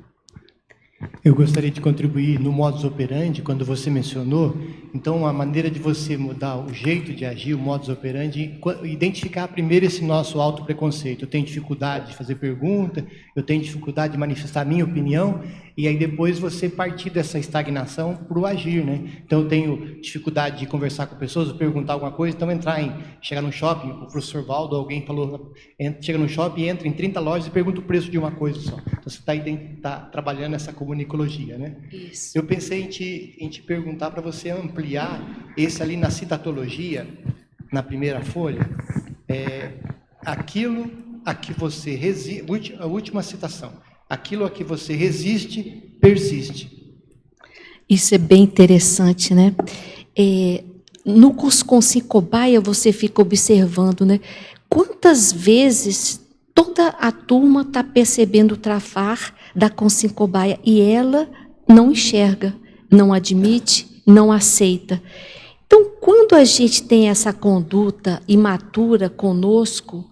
Eu gostaria de contribuir no modus operandi, quando você mencionou. Então, a maneira de você mudar o jeito de agir, o modus operandi, identificar primeiro esse nosso autopreconceito. Eu tenho dificuldade de fazer pergunta, eu tenho dificuldade de manifestar a minha opinião, e aí depois você partir dessa estagnação para o agir, né? Então, eu tenho dificuldade de conversar com pessoas, perguntar alguma coisa, então chegar no shopping, o professor Valdo, alguém falou, chega no shopping, entra em 30 lojas e pergunta o preço de uma coisa só. Então, você está trabalhando essa comunicologia, né? Isso. Eu pensei em te perguntar para você ampliar esse ali na citatologia, na primeira folha, aquilo a que você resiste, a última citação, aquilo a que você resiste, persiste. Isso é bem interessante, né? No curso Consim-Cobaia, você fica observando, né? Quantas vezes toda a turma está percebendo o trafar da Consim-Cobaia e ela não enxerga, não admite, não aceita. Então, quando a gente tem essa conduta imatura conosco,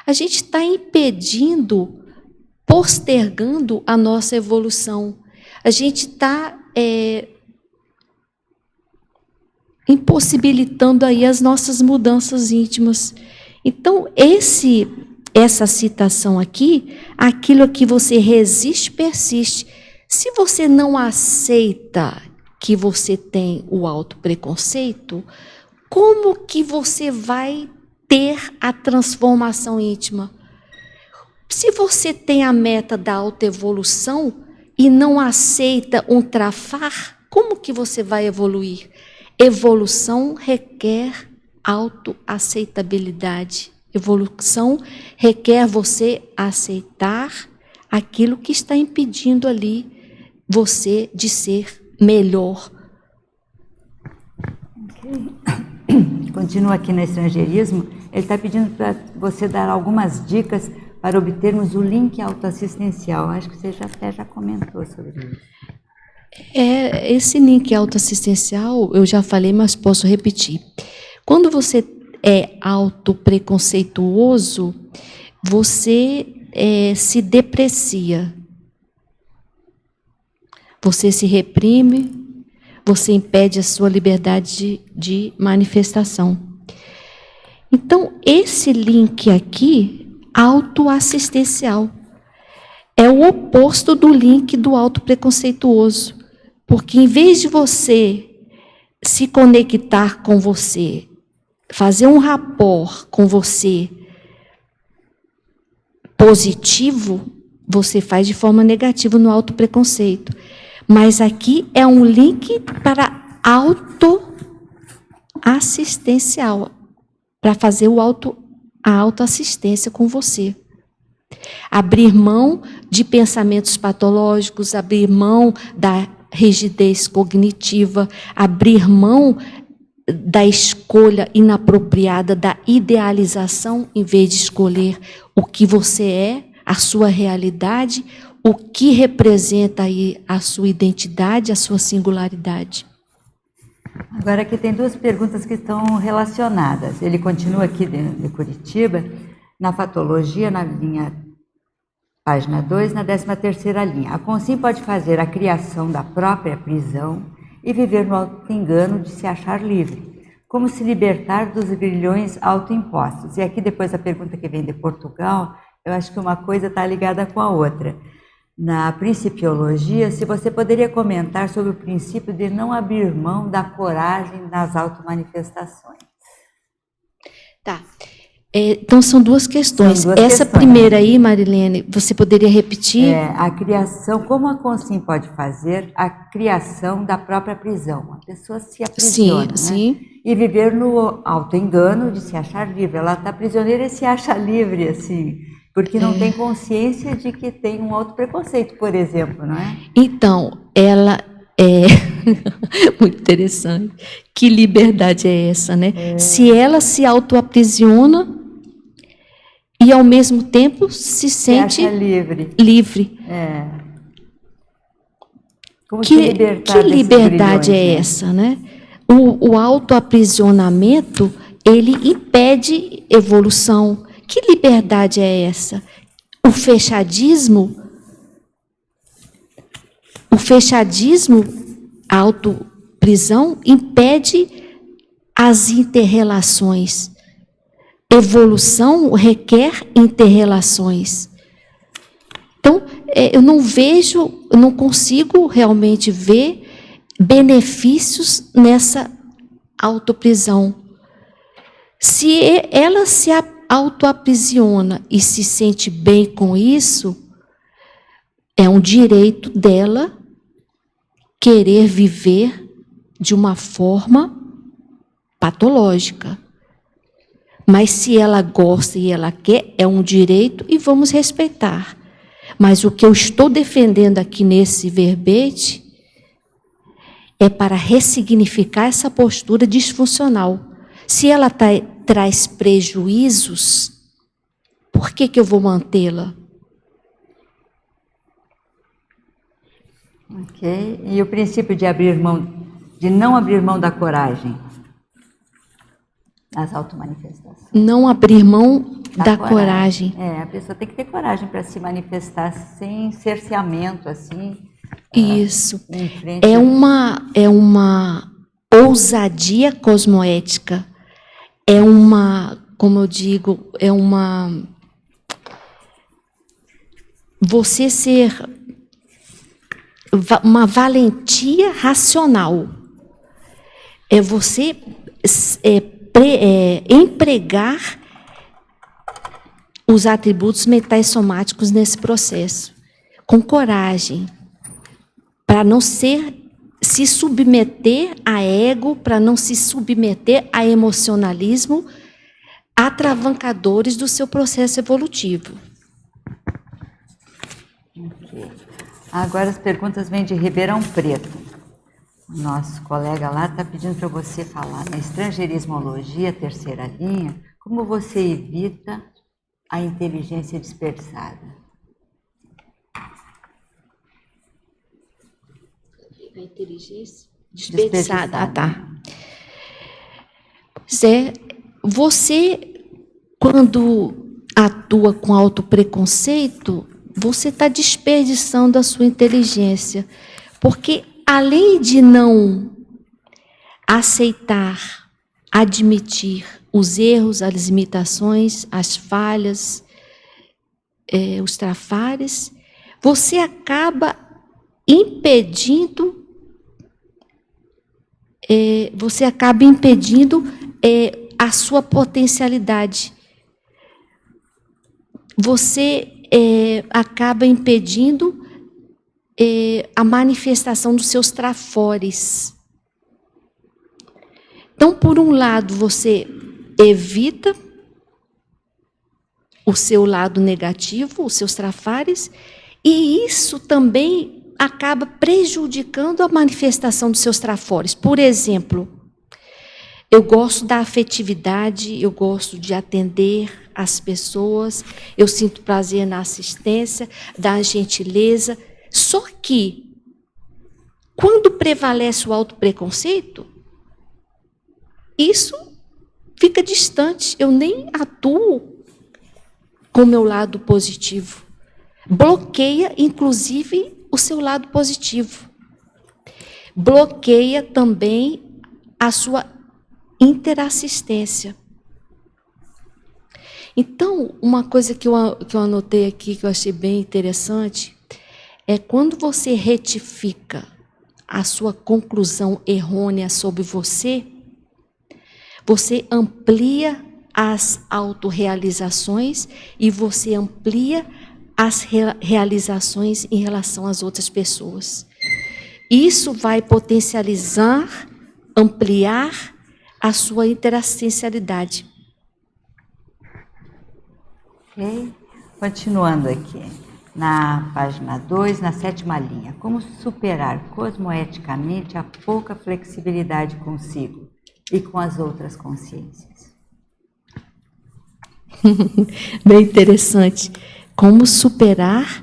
a gente está impedindo, postergando a nossa evolução. A gente está impossibilitando aí as nossas mudanças íntimas. Então, essa citação aqui, aquilo que você resiste, persiste. Se você não aceita que você tem o autopreconceito, como que você vai ter a transformação íntima? Se você tem a meta da autoevolução e não aceita um trafar, como que você vai evoluir? Evolução requer autoaceitabilidade. Evolução requer você aceitar aquilo que está impedindo ali você de ser melhor. Continua aqui no estrangeirismo. Ele está pedindo para você dar algumas dicas para obtermos o link autoassistencial. Acho que você já comentou sobre isso. Esse link autoassistencial, eu já falei, mas posso repetir. Quando você é autopreconceituoso, você se deprecia. Você se reprime, você impede a sua liberdade de manifestação. Então, esse link aqui, autoassistencial, é o oposto do link do autopreconceituoso. Porque em vez de você se conectar com você, fazer um rapport com você positivo, você faz de forma negativa no autopreconceito. Mas aqui é um link para autoassistencial, para fazer a autoassistência com você. Abrir mão de pensamentos patológicos, abrir mão da rigidez cognitiva, abrir mão da escolha inapropriada, da idealização, em vez de escolher o que você é, a sua realidade, o que representa aí a sua identidade, a sua singularidade. Agora aqui tem duas perguntas que estão relacionadas. Ele continua aqui de Curitiba, na fatologia, na linha, página 2, na 13ª linha. A Consim pode fazer a criação da própria prisão e viver no auto-engano de se achar livre. Como se libertar dos grilhões autoimpostos? E aqui depois a pergunta que vem de Portugal, eu acho que uma coisa está ligada com a outra. Na Principiologia, se você poderia comentar sobre o princípio de não abrir mão da coragem nas automanifestações. Tá. Então, são duas questões. São duas Essa questões. primeira aí, Marilene, você poderia repetir? A criação, como a Consim pode fazer a criação da própria prisão? A pessoa se aprisiona, Sim, né? E viver no auto-engano de se achar livre. Ela está prisioneira e se acha livre, assim, porque não tem consciência de que tem um auto-preconceito, por exemplo, não é? Então, ela é muito interessante. Que liberdade é essa, né? Se ela se auto-aprisiona e, ao mesmo tempo, se sente acha livre. livre. Como Que libertar desses liberdade é grilhões, né? essa, né? O autoaprisionamento, ele impede evolução. Que liberdade é essa? O fechadismo, a autoprisão, impede as interrelações. Evolução requer interrelações. Então, eu não consigo realmente ver benefícios nessa autoprisão. Se ela se autoaprisiona e se sente bem com isso, é um direito dela querer viver de uma forma patológica. Mas se ela gosta e ela quer, é um direito e vamos respeitar. Mas o que eu estou defendendo aqui nesse verbete é para ressignificar essa postura disfuncional. Se ela traz prejuízos, por que eu vou mantê-la? Ok. E o princípio de não abrir mão da coragem nas automanifestações. Não abrir mão da coragem. A pessoa tem que ter coragem para se manifestar sem cerceamento, assim. Isso. Em frente É uma ousadia cosmoética. É uma, como eu digo, você ser uma valentia racional. É você empregar os atributos mentais somáticos nesse processo, com coragem, para não se submeter a ego, para não se submeter a emocionalismo, atravancadores do seu processo evolutivo. Okay. Agora as perguntas vêm de Ribeirão Preto. O nosso colega lá está pedindo para você falar na estrangeirismologia, 3ª linha, como você evita a inteligência dispersada. A inteligência dispersada. Ah, tá. Zé, você, quando atua com autopreconceito, você está desperdiçando a sua inteligência. Porque, além de não aceitar, admitir os erros, as limitações, as falhas, os trafares, você acaba impedindo a sua potencialidade. Você acaba impedindo a manifestação dos seus trafores. Então, por um lado, você evita o seu lado negativo, os seus trafares, e isso também acaba prejudicando a manifestação dos seus trafores. Por exemplo, Eu gosto da afetividade, eu gosto de atender as pessoas, eu sinto prazer na assistência, da gentileza. Só que, quando prevalece o autopreconceito, isso fica distante. Eu nem atuo com o meu lado positivo. Bloqueia, inclusive, o seu lado positivo. Bloqueia também a sua interassistência. Então, uma coisa que eu anotei aqui, que eu achei bem interessante, é quando você retifica a sua conclusão errônea sobre você, você amplia as autorrealizações e você amplia as realizações em relação às outras pessoas. Isso vai potencializar, ampliar a sua interassistencialidade. Ok? Continuando aqui, na página 2, na 7ª linha. Como superar cosmoeticamente a pouca flexibilidade consigo e com as outras consciências? Bem interessante. Como superar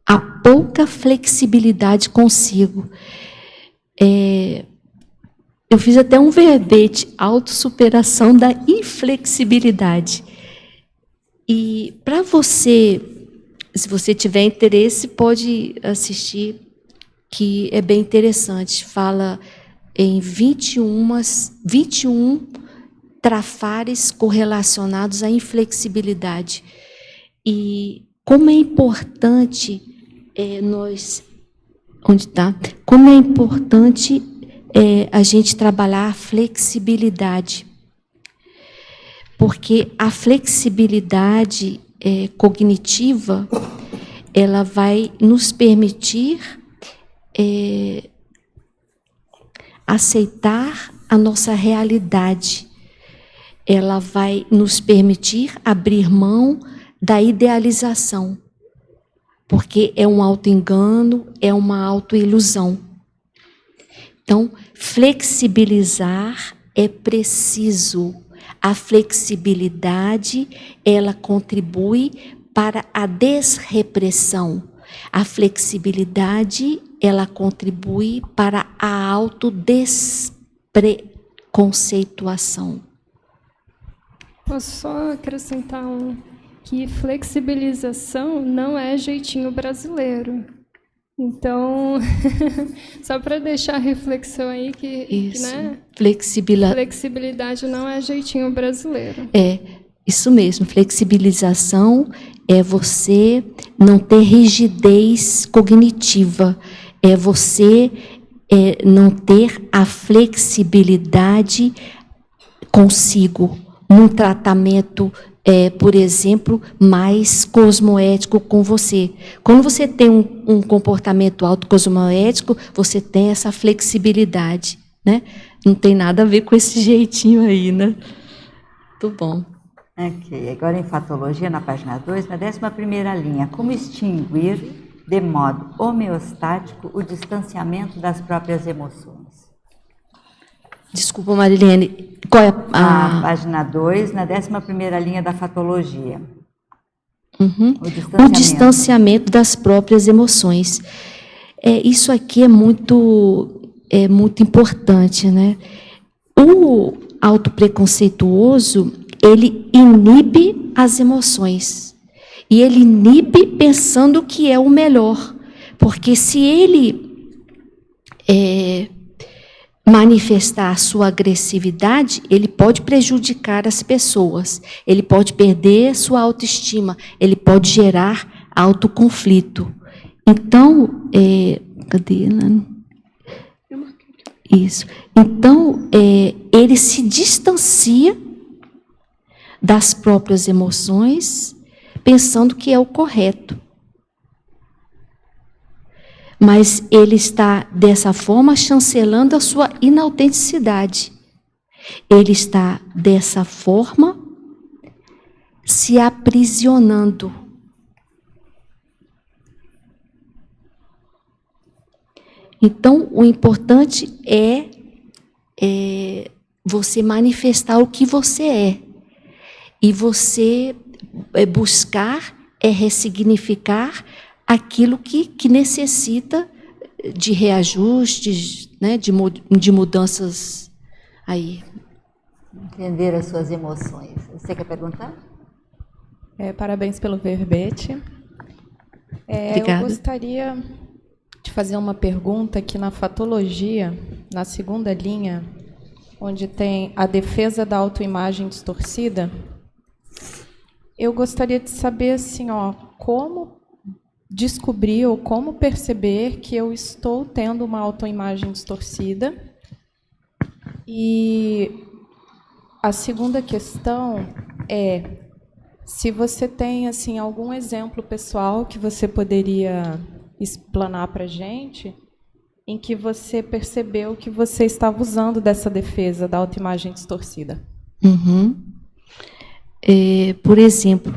a pouca flexibilidade consigo. Eu fiz até um verbete, autossuperação da inflexibilidade. E para você, se você tiver interesse, pode assistir, que é bem interessante. Fala em 21 trafares correlacionados à inflexibilidade. E como é importante Como é importante a gente trabalhar a flexibilidade. Porque a flexibilidade cognitiva, ela vai nos permitir aceitar a nossa realidade. Ela vai nos permitir abrir mão da idealização, porque é um autoengano, é uma autoilusão. Então, flexibilizar é preciso. A flexibilidade, ela contribui para a desrepressão. A flexibilidade, ela contribui para a autodespreconceituação. Posso só acrescentar que flexibilização não é jeitinho brasileiro. Então, só para deixar a reflexão aí que né? Flexibilidade não é jeitinho brasileiro. Isso mesmo. Flexibilização é você não ter rigidez cognitiva, é você não ter a flexibilidade consigo, num tratamento, por exemplo, mais cosmoético com você. Quando você tem um comportamento autocosmoético, você tem essa flexibilidade, né? Não tem nada a ver com esse jeitinho aí, né? Muito bom. Ok, agora em Fatologia, na página 2, na 11ª linha. Como extinguir, de modo homeostático, o distanciamento das próprias emoções? Desculpa, Marilene, qual é a página 2, na 11ª linha da Fatologia. O distanciamento das próprias emoções. Isso aqui é muito importante, né? O autopreconceituoso, ele inibe as emoções. E ele inibe pensando que é o melhor. Porque se ele manifestar a sua agressividade, ele pode prejudicar as pessoas, ele pode perder sua autoestima, ele pode gerar autoconflito. Então, cadê? Isso. Então, ele se distancia das próprias emoções, pensando que é o correto. Mas ele está, dessa forma, chancelando a sua inautenticidade. Ele está, dessa forma, se aprisionando. Então, o importante é você manifestar o que você é. E você buscar ressignificar aquilo que necessita de reajustes, né, de mudanças aí. Entender as suas emoções. Você quer perguntar? Parabéns pelo verbete. Obrigada. Eu gostaria de fazer uma pergunta que na fatologia, na segunda linha, onde tem a defesa da autoimagem distorcida, eu gostaria de saber assim, como descobrir ou como perceber que eu estou tendo uma autoimagem distorcida. E a segunda questão é se você tem assim algum exemplo pessoal que você poderia explanar para a gente, em que você percebeu que você estava usando dessa defesa da autoimagem distorcida. Uhum. Por exemplo,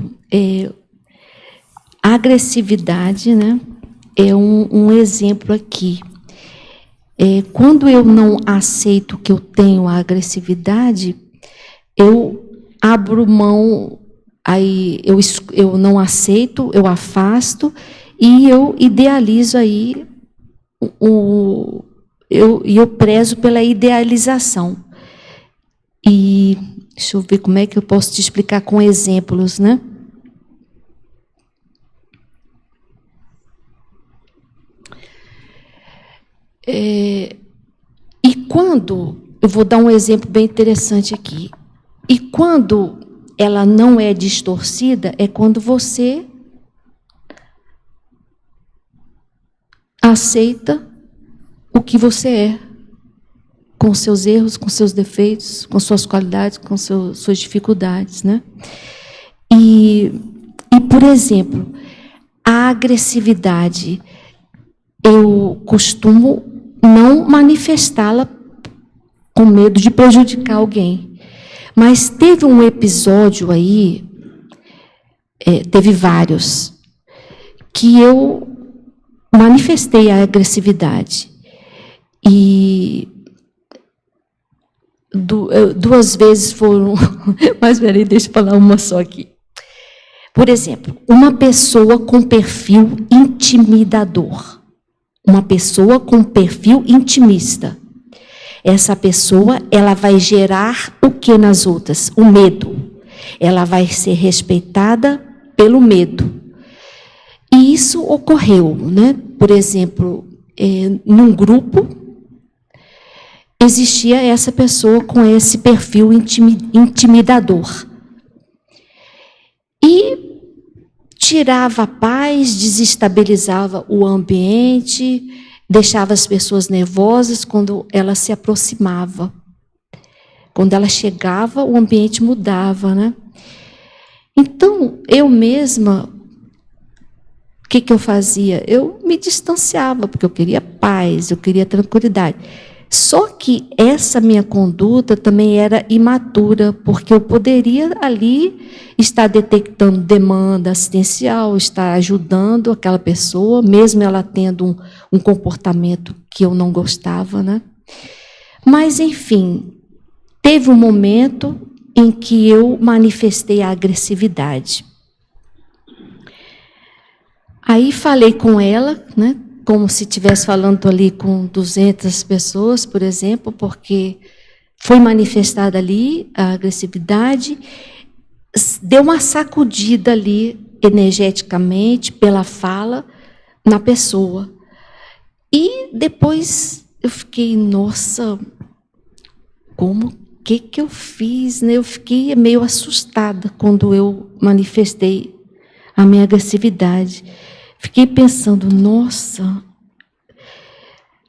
a agressividade, né, é um exemplo aqui. Quando eu não aceito que eu tenho a agressividade, eu abro mão, aí eu não aceito, eu afasto e eu idealizo aí, eu prezo pela idealização. E deixa eu ver como é que eu posso te explicar com exemplos, né? E quando, eu vou dar um exemplo bem interessante aqui, e quando ela não é distorcida, é quando você aceita o que você é, com seus erros, com seus defeitos, com suas qualidades, com suas dificuldades, né? E, por exemplo, a agressividade, eu costumo não manifestá-la com medo de prejudicar alguém. Mas teve um episódio aí, teve vários, que eu manifestei a agressividade. E duas vezes foram... Mas peraí, deixa eu falar uma só aqui. Por exemplo, uma pessoa com perfil intimidador. Uma pessoa com perfil intimista. Essa pessoa, ela vai gerar o que nas outras? O medo. Ela vai ser respeitada pelo medo. E isso ocorreu, né? Por exemplo, num grupo, existia essa pessoa com esse perfil intimidador. E tirava a paz, desestabilizava o ambiente, deixava as pessoas nervosas quando ela se aproximava. Quando ela chegava, o ambiente mudava, né? Então, eu mesma, o que eu fazia? Eu me distanciava, porque eu queria paz, eu queria tranquilidade. Só que essa minha conduta também era imatura, porque eu poderia ali estar detectando demanda assistencial, estar ajudando aquela pessoa, mesmo ela tendo um comportamento que eu não gostava, né? Mas, enfim, teve um momento em que eu manifestei a agressividade. Aí falei com ela, né? Como se estivesse falando ali com 200 pessoas, por exemplo, porque foi manifestada ali a agressividade, deu uma sacudida ali, energeticamente, pela fala, na pessoa. E depois eu fiquei, nossa, como, que eu fiz? Né? Eu fiquei meio assustada quando eu manifestei a minha agressividade. Fiquei pensando, nossa...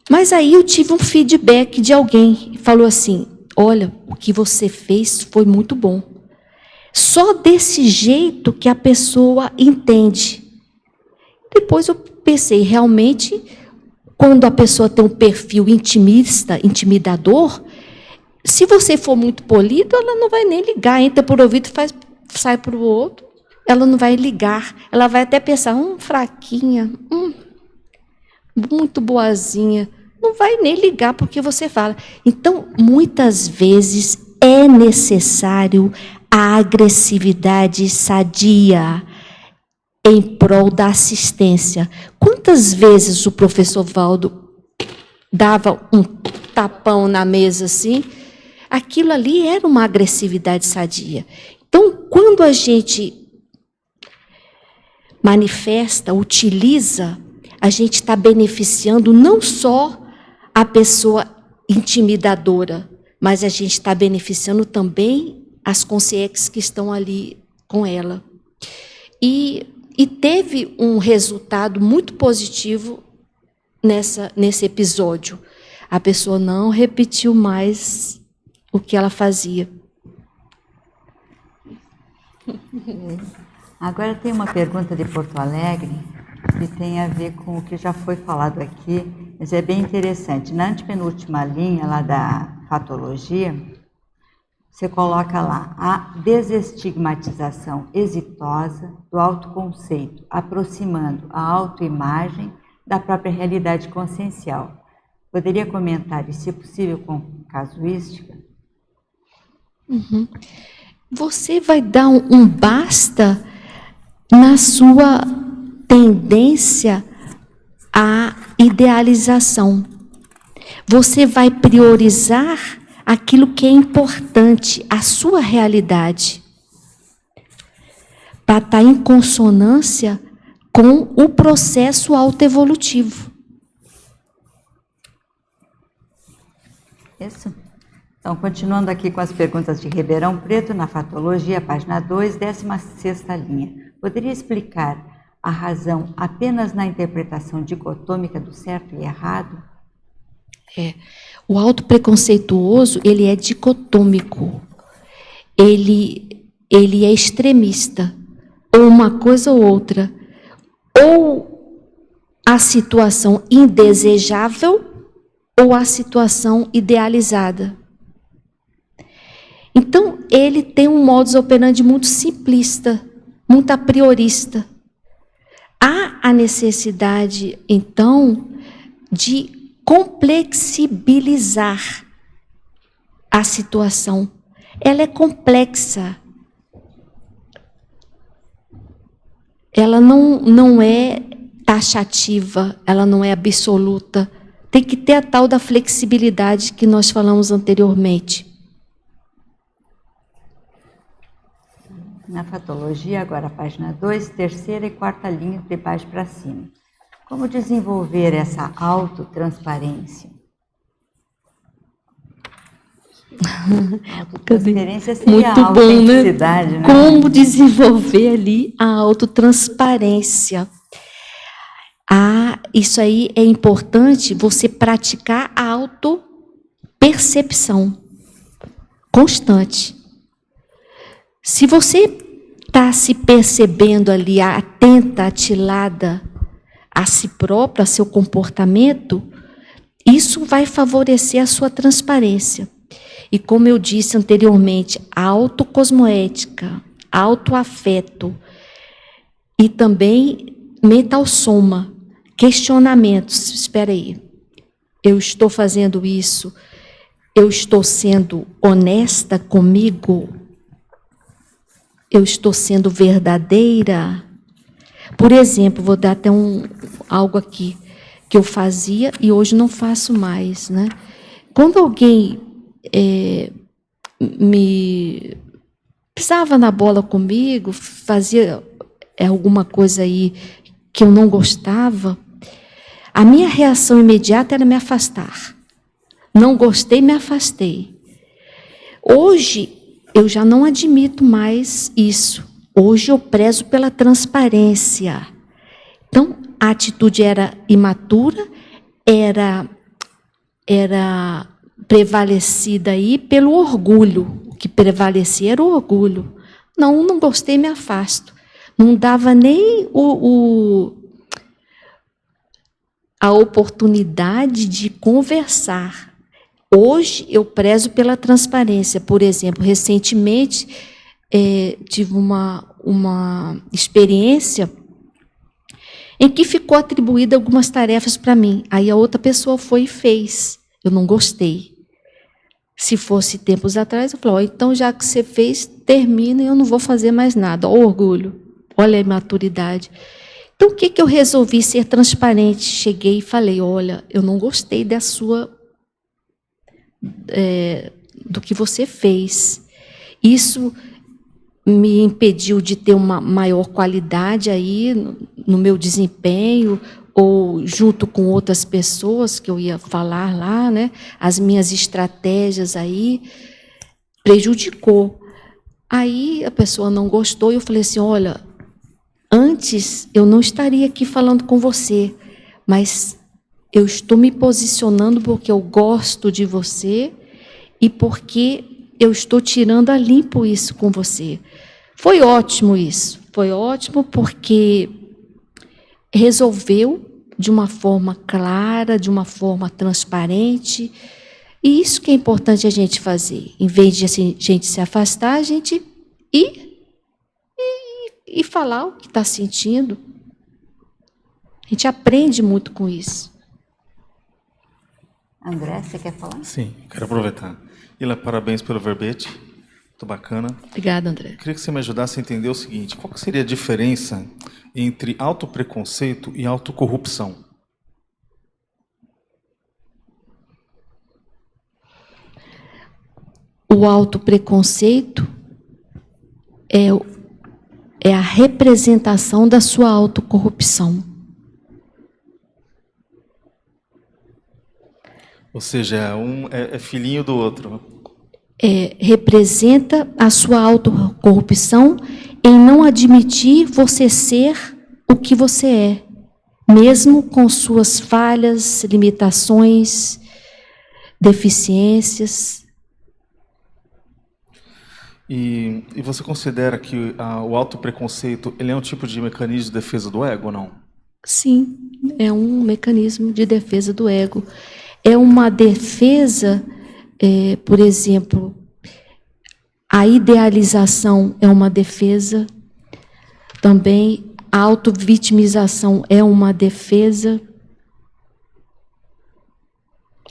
Mas aí eu tive um feedback de alguém, falou assim, olha, o que você fez foi muito bom. Só desse jeito que a pessoa entende. Depois eu pensei, realmente, quando a pessoa tem um perfil intimidador, se você for muito polido, ela não vai nem ligar, entra por ouvido e sai para o outro. Ela não vai ligar, ela vai até pensar, fraquinha, muito boazinha. não vai nem ligar porque você fala. Então, muitas vezes é necessário a agressividade sadia em prol da assistência. Quantas vezes o professor Valdo dava um tapão na mesa assim? Aquilo ali era uma agressividade sadia. Então, quando a gente manifesta, utiliza, a gente está beneficiando não só a pessoa intimidadora, mas a gente está beneficiando também as consciências que estão ali com ela. E teve um resultado muito positivo nesse episódio. A pessoa não repetiu mais o que ela fazia. Agora tem uma pergunta de Porto Alegre que tem a ver com o que já foi falado aqui, mas é bem interessante. Na antepenúltima linha lá da fatologia, você coloca lá a desestigmatização exitosa do autoconceito, aproximando a autoimagem da própria realidade consciencial. Poderia comentar, e se possível, com casuística? Uhum. Você vai dar um basta na sua tendência à idealização. Você vai priorizar aquilo que é importante, a sua realidade, para estar em consonância com o processo autoevolutivo. Isso. Então, continuando aqui com as perguntas de Ribeirão Preto, na Fatologia, página 2, 16ª linha. Poderia explicar a razão apenas na interpretação dicotômica do certo e errado? O autopreconceituoso, ele é dicotômico. Ele é extremista. Ou uma coisa ou outra. Ou a situação indesejável, ou a situação idealizada. Então, ele tem um modus operandi muito simplista, muito a priorista. Há a necessidade, então, de complexibilizar a situação. Ela é complexa. Ela não é taxativa, ela não é absoluta. Tem que ter a tal da flexibilidade que nós falamos anteriormente. Na Fatologia, agora página 2, 3ª e 4ª linha, de baixo para cima. Como desenvolver essa autotransparência? Autotransparência seria a autenticidade, né? Como desenvolver ali a autotransparência? Isso aí é importante, você praticar a autopercepção constante. Se você está se percebendo ali, atenta, atilada a si próprio, a seu comportamento, isso vai favorecer a sua transparência. E como eu disse anteriormente, a autocosmoética, autoafeto e também mental soma, questionamentos. Espera aí, eu estou fazendo isso, eu estou sendo honesta comigo? Eu estou sendo verdadeira? Por exemplo, vou dar até algo aqui que eu fazia e hoje não faço mais, né? Quando alguém me pisava na bola comigo, fazia alguma coisa aí que eu não gostava, a minha reação imediata era me afastar. Não gostei, me afastei. Hoje, eu já não admito mais isso. Hoje eu prezo pela transparência. Então, a atitude era imatura, era prevalecida aí pelo orgulho. O que prevalecia era o orgulho. Não gostei, me afasto. Não dava nem a oportunidade de conversar. Hoje eu prezo pela transparência. Por exemplo, recentemente tive uma experiência em que ficou atribuída algumas tarefas para mim. Aí a outra pessoa foi e fez. Eu não gostei. Se fosse tempos atrás, eu falei, então já que você fez, termina e eu não vou fazer mais nada. Ó, orgulho, olha a imaturidade. Então, o que eu resolvi ser transparente? Cheguei e falei, olha, eu não gostei da sua... do que você fez. Isso me impediu de ter uma maior qualidade aí no meu desempenho, ou junto com outras pessoas que eu ia falar lá, né? As minhas estratégias aí prejudicou. Aí a pessoa não gostou e eu falei assim, olha, antes eu não estaria aqui falando com você, mas eu estou me posicionando porque eu gosto de você e porque eu estou tirando a limpo isso com você. Foi ótimo isso, foi ótimo porque resolveu de uma forma clara, de uma forma transparente, e isso que é importante a gente fazer. Em vez de a gente se afastar, a gente ir e falar o que está sentindo. A gente aprende muito com isso. André, você quer falar? Sim, quero aproveitar. Ila, parabéns pelo verbete, muito bacana. Obrigada, André. Eu queria que você me ajudasse a entender o seguinte, qual que seria a diferença entre autopreconceito e autocorrupção? O autopreconceito é a representação da sua autocorrupção. Ou seja, um é filhinho do outro. Representa a sua autocorrupção em não admitir você ser o que você é, mesmo com suas falhas, limitações, deficiências. E você considera que o autopreconceito ele é um tipo de mecanismo de defesa do ego ou não? Sim, é um mecanismo de defesa do ego. É uma defesa, por exemplo, a idealização é uma defesa, também a autovitimização é uma defesa.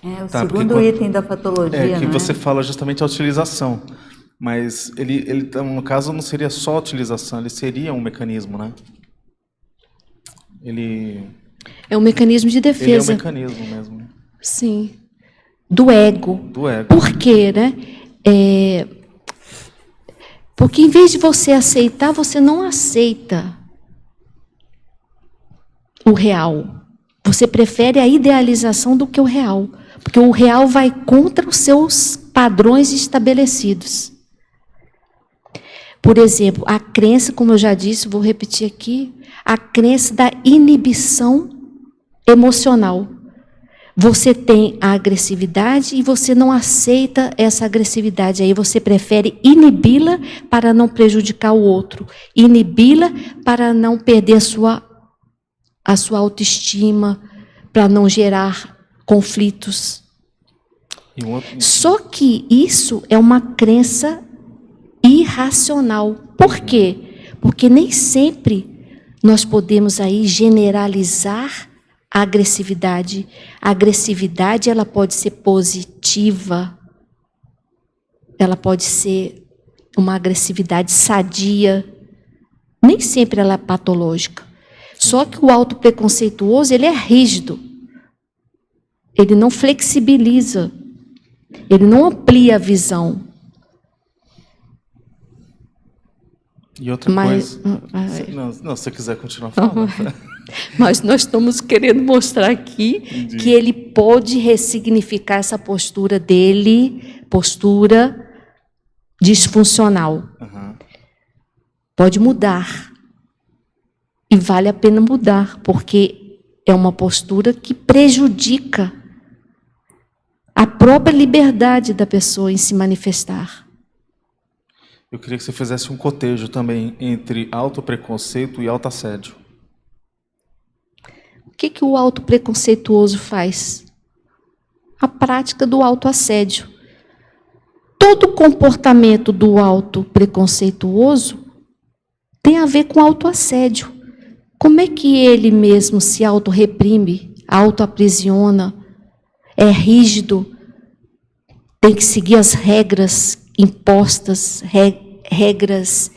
É o segundo item da patologia, que não você é? fala justamente a utilização, mas ele no caso não seria só a utilização, ele seria um mecanismo, né? É um mecanismo de defesa. Ele é um mecanismo mesmo. Sim, do ego. Do ego. Por quê, né? Porque em vez de você aceitar, você não aceita o real. Você prefere a idealização do que o real. Porque o real vai contra os seus padrões estabelecidos. Por exemplo, a crença, como eu já disse, vou repetir aqui, a crença da inibição emocional. Você tem a agressividade e você não aceita essa agressividade. Aí você prefere inibi-la para não prejudicar o outro. Inibi-la para não perder a sua autoestima, para não gerar conflitos. Só que isso é uma crença irracional. Por quê? Porque nem sempre nós podemos aí generalizar a agressividade. A agressividade, ela pode ser positiva, ela pode ser uma agressividade sadia, nem sempre ela é patológica. Só que o autopreconceituoso, ele é rígido, ele não flexibiliza, ele não amplia a visão. E outra coisa... Não, se você quiser continuar falando. Mas nós estamos querendo mostrar aqui que ele pode ressignificar essa postura dele, postura disfuncional. Pode mudar. E vale a pena mudar, porque é uma postura que prejudica a própria liberdade da pessoa em se manifestar. Eu queria que você fizesse um cotejo também entre autopreconceito e autoassédio. O que o autopreconceituoso faz? A prática do autoassédio. Todo comportamento do autopreconceituoso tem a ver com autoassédio. como é que ele mesmo se autorreprime, autoaprisiona, é rígido, tem que seguir as regras impostas, regras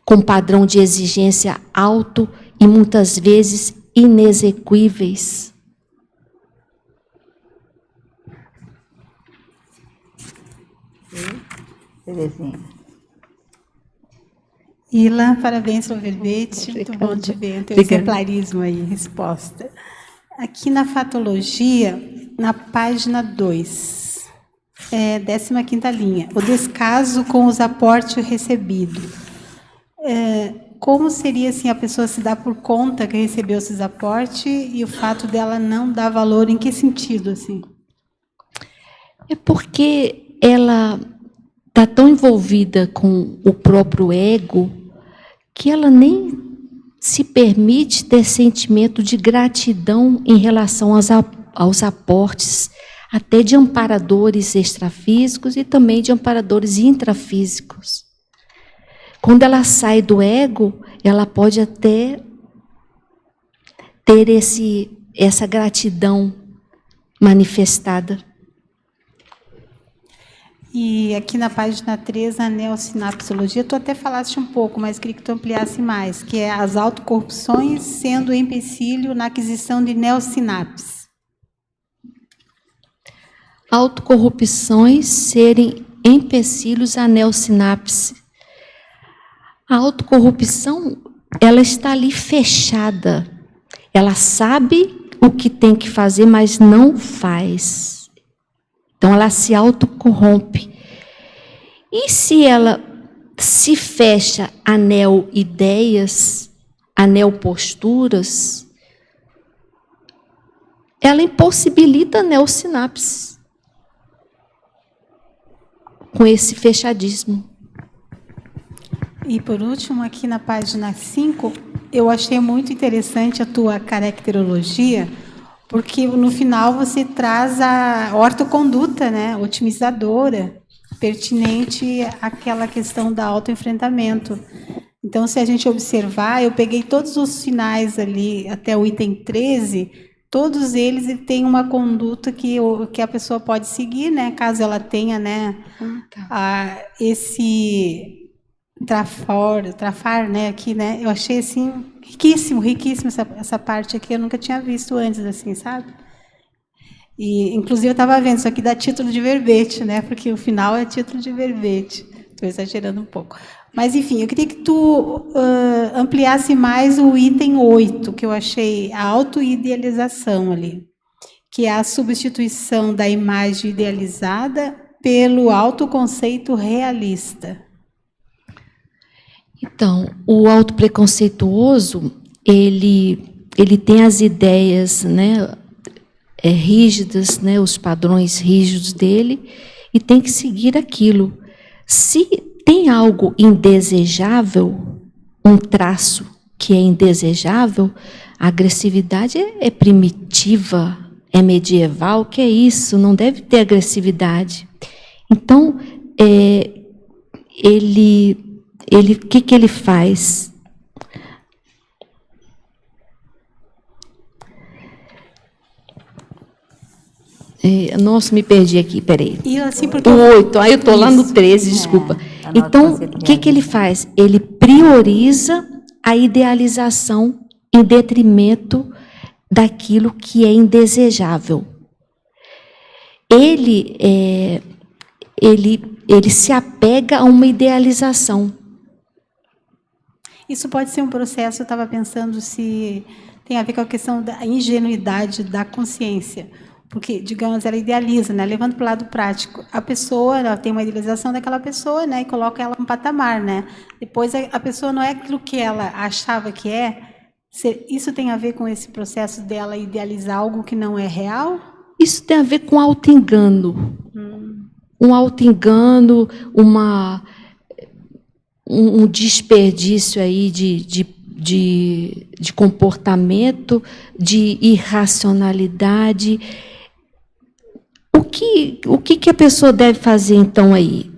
com padrão de exigência alto e muitas vezes inexequíveis? Terezinha. Ila, parabéns pelo verbete, muito bom te ver, teu exemplarismo aí, resposta. Aqui na fatologia, na página 2, 15ª linha, o descaso com os aportes recebidos. Como seria assim a pessoa se dar por conta que recebeu esses aportes e o fato dela não dar valor, em que sentido assim? É porque ela está tão envolvida com o próprio ego que ela nem se permite ter sentimento de gratidão em relação aos aportes, até de amparadores extrafísicos e também de amparadores intrafísicos. Quando ela sai do ego, ela pode até ter essa gratidão manifestada. E aqui na página 3, a neossinapsologia, tu até falaste um pouco, mas queria que tu ampliasse mais, que é as autocorrupções sendo empecilho na aquisição de neossinapses. Autocorrupções serem empecilhos à neossinapse. A autocorrupção, ela está ali fechada. Ela sabe o que tem que fazer, mas não faz. Então, ela se autocorrompe. E se ela se fecha a neo-ideias, a neo-posturas, ela impossibilita a neossinapse com esse fechadismo. E, por último, aqui na página 5, eu achei muito interessante a tua caracterologia, porque no final você traz a ortoconduta, né, otimizadora, pertinente àquela questão da autoenfrentamento. Então, se a gente observar, eu peguei todos os finais ali, até o item 13, todos eles têm uma conduta que a pessoa pode seguir, né, caso ela tenha, né, esse trafar, né, aqui, né, eu achei assim riquíssimo essa parte aqui, eu nunca tinha visto antes, assim, sabe? E, inclusive, eu estava vendo, isso aqui dá título de verbete, né, porque o final é título de verbete, estou exagerando um pouco. Mas, enfim, eu queria que tu ampliasse mais o item 8, que eu achei a autoidealização ali, que é a substituição da imagem idealizada pelo autoconceito realista. Então, o autopreconceituoso, ele tem as ideias, né, rígidas, né, os padrões rígidos dele, e tem que seguir aquilo. Se tem algo indesejável, um traço que é indesejável, a agressividade é primitiva, é medieval, que é isso, não deve ter agressividade. Então, o que ele faz? Nossa, me perdi aqui, peraí. E assim, porque o 8, eu estou lá no 13, desculpa. Então, o que ele faz? Ele prioriza a idealização em detrimento daquilo que é indesejável. Ele se apega a uma idealização. Isso pode ser um processo, eu estava pensando se tem a ver com a questão da ingenuidade da consciência. Porque, digamos, ela idealiza, né? Levando para o lado prático. A pessoa, ela tem uma idealização daquela pessoa, né? E coloca ela num patamar, né? Depois, a pessoa não é aquilo que ela achava que é. Isso tem a ver com esse processo dela idealizar algo que não é real? Isso tem a ver com auto-engano. Um auto-engano, um desperdício aí de comportamento, de irracionalidade. O que a pessoa deve fazer, então, aí?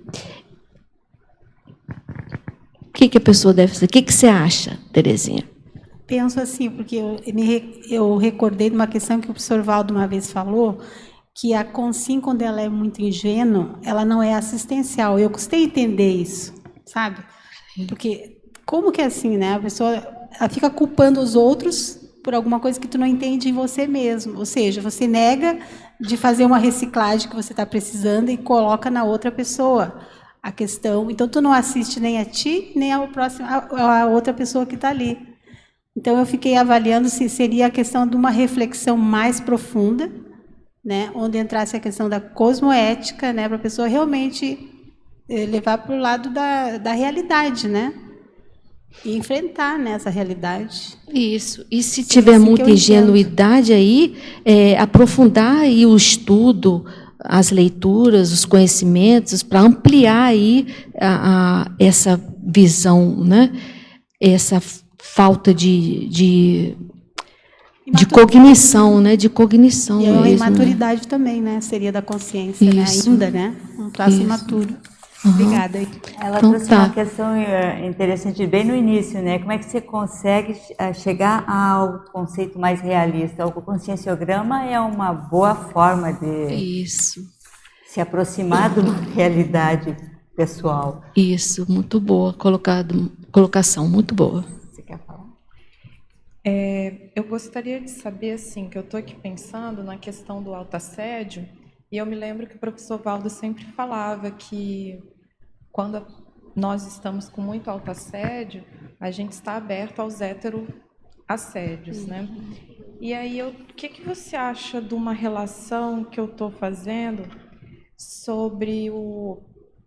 O que a pessoa deve fazer? O que você acha, Terezinha? penso assim, porque eu recordei de uma questão que o professor Valdo uma vez falou, que a Consim, quando ela é muito ingênua, ela não é assistencial. Eu custei entender isso, sabe? Porque como que é assim, né? A pessoa ela fica culpando os outros por alguma coisa que tu não entende em você mesmo. Ou seja, você nega de fazer uma reciclagem que você está precisando e coloca na outra pessoa a questão. Então, tu não assiste nem a ti, nem ao próximo, a outra pessoa que está ali. Então, eu fiquei avaliando se seria a questão de uma reflexão mais profunda, né, onde entrasse a questão da cosmoética, né, para a pessoa realmente levar para o lado da realidade, né? E enfrentar, né, essa realidade. Isso. E se tiver muita ingenuidade aí, aprofundar aí o estudo, as leituras, os conhecimentos, para ampliar aí essa visão, né? Essa falta de cognição, né? De cognição e mesmo. E a imaturidade também, né? Seria da consciência, né? Ainda, né? Um traço imaturo. Obrigada. Ela trouxe uma questão interessante bem no início, né? Como é que você consegue chegar ao conceito mais realista? O conscienciograma é uma boa forma de se aproximar de uma realidade pessoal. Isso, muito boa colocação, muito boa. Você quer falar? Eu gostaria de saber, assim, que eu estou aqui pensando na questão do autoassédio, e eu me lembro que o professor Valdo sempre falava que quando nós estamos com muito autoassédio, a gente está aberto aos heteroassédios, né? E aí, o que você acha de uma relação que eu estou fazendo sobre o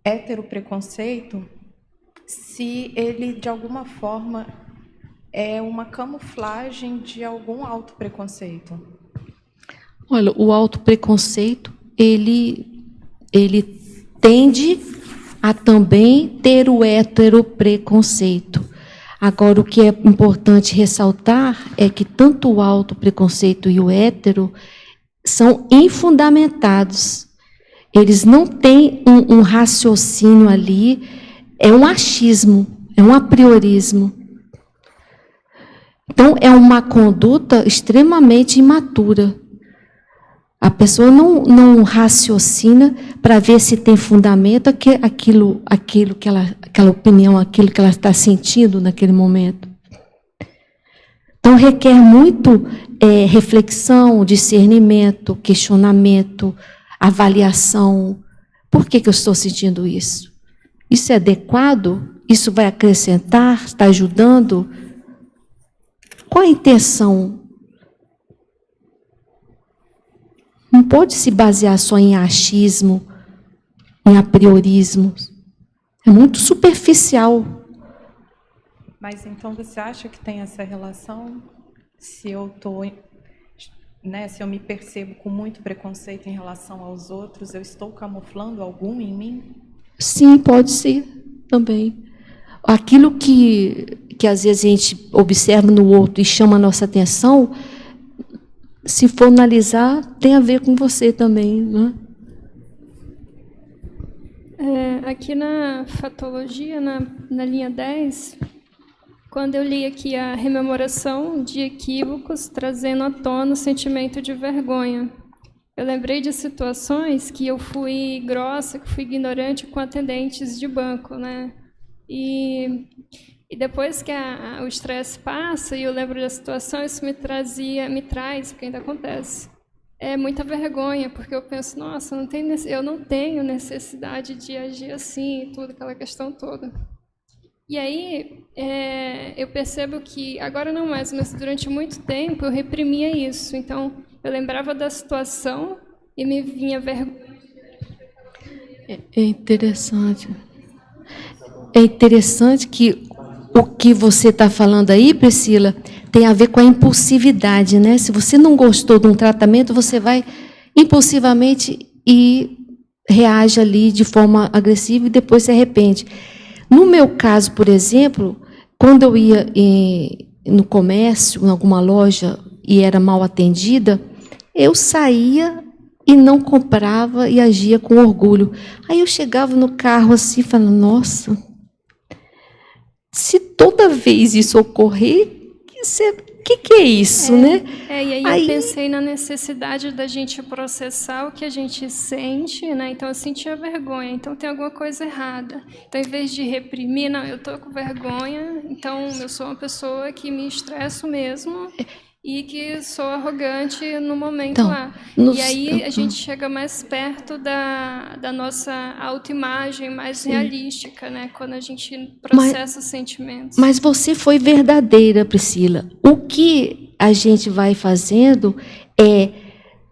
heteropreconceito, se ele, de alguma forma, é uma camuflagem de algum autopreconceito? Olha, o autopreconceito, ele tende a também ter o heteropreconceito. Agora, o que é importante ressaltar é que tanto o autopreconceito e o hétero são infundamentados. Eles não têm um raciocínio ali, é um achismo, é um apriorismo. Então, é uma conduta extremamente imatura. A pessoa não raciocina para ver se tem fundamento aquela opinião, aquilo que ela está sentindo naquele momento. Então, requer muito reflexão, discernimento, questionamento, avaliação. Por que eu estou sentindo isso? Isso é adequado? Isso vai acrescentar? Está ajudando? Qual a intenção? Não pode se basear só em achismo, em apriorismo. É muito superficial. Mas então você acha que tem essa relação? Se eu se eu me percebo com muito preconceito em relação aos outros, eu estou camuflando algum em mim? Sim, pode ser também. Aquilo que às vezes a gente observa no outro e chama a nossa atenção, se for analisar, tem a ver com você também, né? Aqui na fatologia, na linha 10, quando eu li aqui a rememoração de equívocos, trazendo à tona o sentimento de vergonha, eu lembrei de situações que eu fui grossa, que fui ignorante com atendentes de banco, né? E depois que o estresse passa e eu lembro da situação, isso me traz, porque ainda acontece, muita vergonha, porque eu penso, nossa, eu não tenho necessidade de agir assim, e tudo, aquela questão toda. E aí eu percebo que, agora não mais, mas durante muito tempo eu reprimia isso. Então, eu lembrava da situação e me vinha vergonha. É interessante. É interessante que o que você está falando aí, Priscila, tem a ver com a impulsividade, né? Se você não gostou de um tratamento, você vai impulsivamente e reage ali de forma agressiva e depois se arrepende. No meu caso, por exemplo, quando eu ia no comércio, em alguma loja, e era mal atendida, eu saía e não comprava e agia com orgulho. Aí eu chegava no carro assim, falando, nossa, se toda vez isso ocorrer, que é isso, né? E aí eu pensei na necessidade da gente processar o que a gente sente, né? Então eu sentia vergonha, então tem alguma coisa errada. Então, em vez de reprimir, não, eu estou com vergonha, então eu sou uma pessoa que me estresso mesmo e que sou arrogante no momento Então, lá. E aí a gente chega mais perto da nossa autoimagem mais realística, né? Quando a gente processa os sentimentos. Mas você foi verdadeira, Priscila. O que a gente vai fazendo é,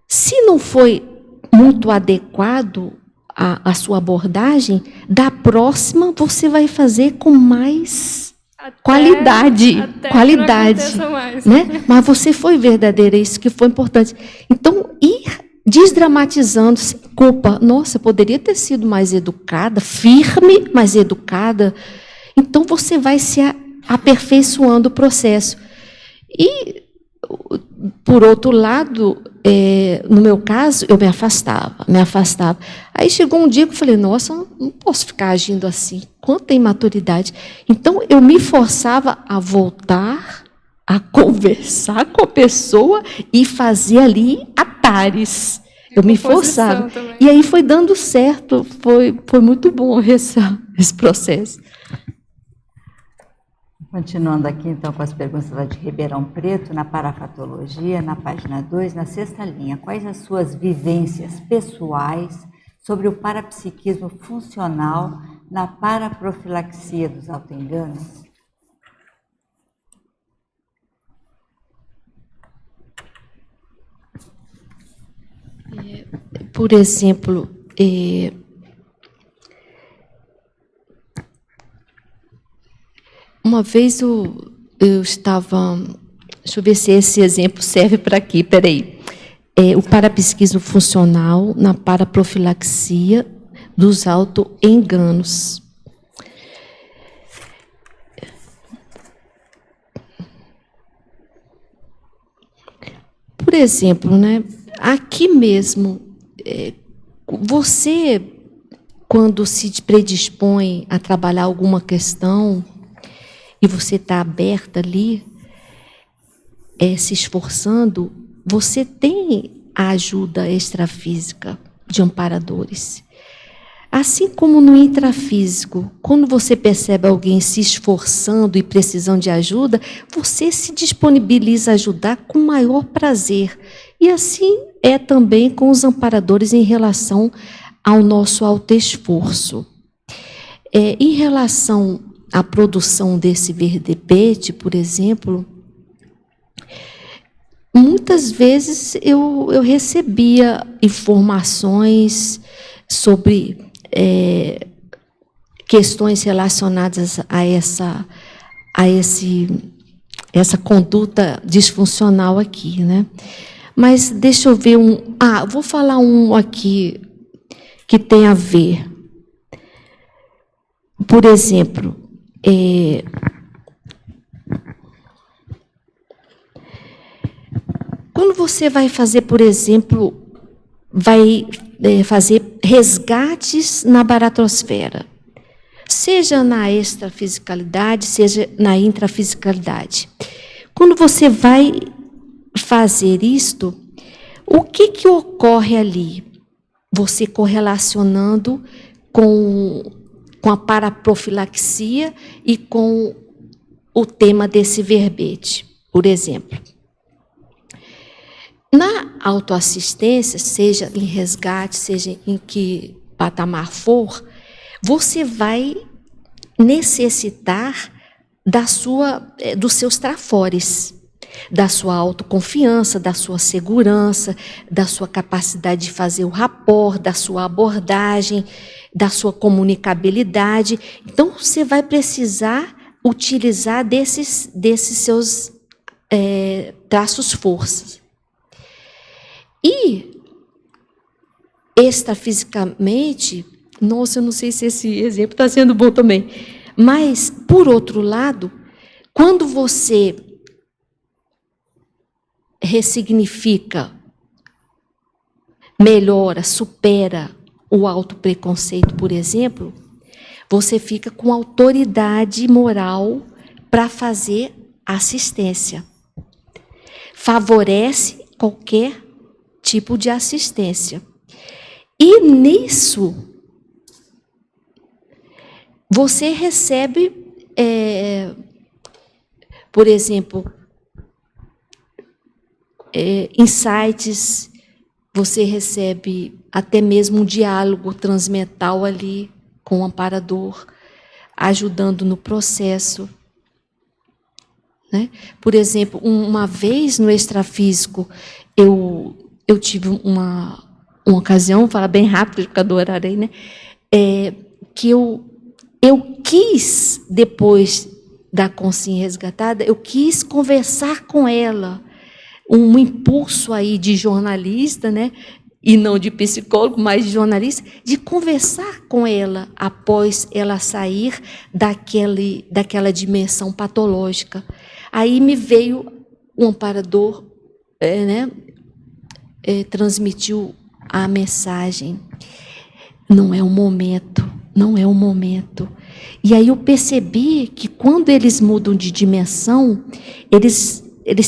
se não foi muito adequado a sua abordagem, da próxima você vai fazer com mais qualidade, né? Mas você foi verdadeira, isso que foi importante. Então, ir desdramatizando, sem culpa. Nossa, poderia ter sido mais educada, firme, mais educada. Então, você vai se aperfeiçoando o processo. E, por outro lado, no meu caso, eu me afastava. Aí chegou um dia que eu falei, nossa, eu não posso ficar agindo assim, quanta imaturidade. Então, eu me forçava a voltar, a conversar com a pessoa e fazer ali atares. Eu me forçava. Também. E aí foi dando certo, foi muito bom esse processo. Continuando aqui, então, com as perguntas lá de Ribeirão Preto, na parafatologia, na página 2, na 6ª linha. Quais as suas vivências pessoais sobre o parapsiquismo funcional na paraprofilaxia dos autoenganos? Por exemplo, uma vez eu estava... Deixa eu ver se esse exemplo serve para aqui. Peraí. O parapsiquismo funcional na paraprofilaxia dos autoenganos. Por exemplo, né, aqui mesmo, você, quando se predispõe a trabalhar alguma questão, e você está aberta ali, se esforçando, você tem a ajuda extrafísica de amparadores. Assim como no intrafísico, quando você percebe alguém se esforçando e precisando de ajuda, você se disponibiliza a ajudar com maior prazer. E assim é também com os amparadores em relação ao nosso autoesforço. Em relação à produção desse verbete, por exemplo, muitas vezes eu recebia informações sobre questões relacionadas a essa conduta disfuncional aqui, né? Mas deixa eu ver vou falar um aqui que tem a ver. Por exemplo, quando você vai fazer, por exemplo, fazer resgates na baratosfera, seja na extrafisicalidade, seja na intrafisicalidade. Quando você vai fazer isto, o que ocorre ali? Você correlacionando com a paraprofilaxia e com o tema desse verbete, por exemplo. Na autoassistência, seja em resgate, seja em que patamar for, você vai necessitar dos seus trafores, da sua autoconfiança, da sua segurança, da sua capacidade de fazer o rapport, da sua abordagem, da sua comunicabilidade. Então, você vai precisar utilizar desses seus traços forças. E, extrafisicamente, nossa, eu não sei se esse exemplo está sendo bom também, mas, por outro lado, quando você ressignifica, melhora, supera o autopreconceito, por exemplo, você fica com autoridade moral para fazer assistência. Favorece qualquer tipo de assistência. E nisso, você recebe, por exemplo, insights, você recebe até mesmo um diálogo transmental ali com o amparador, ajudando no processo. Né? Por exemplo, uma vez no extrafísico, eu tive uma ocasião, vou falar bem rápido, por causa do horário aí, né? Que eu quis, depois da consciência resgatada, eu quis conversar com ela, um impulso aí de jornalista, né? E não de psicólogo, mas de jornalista, de conversar com ela após ela sair daquela dimensão patológica. Aí me veio o amparador, transmitiu a mensagem. Não é o momento, não é o momento. E aí eu percebi que quando eles mudam de dimensão, eles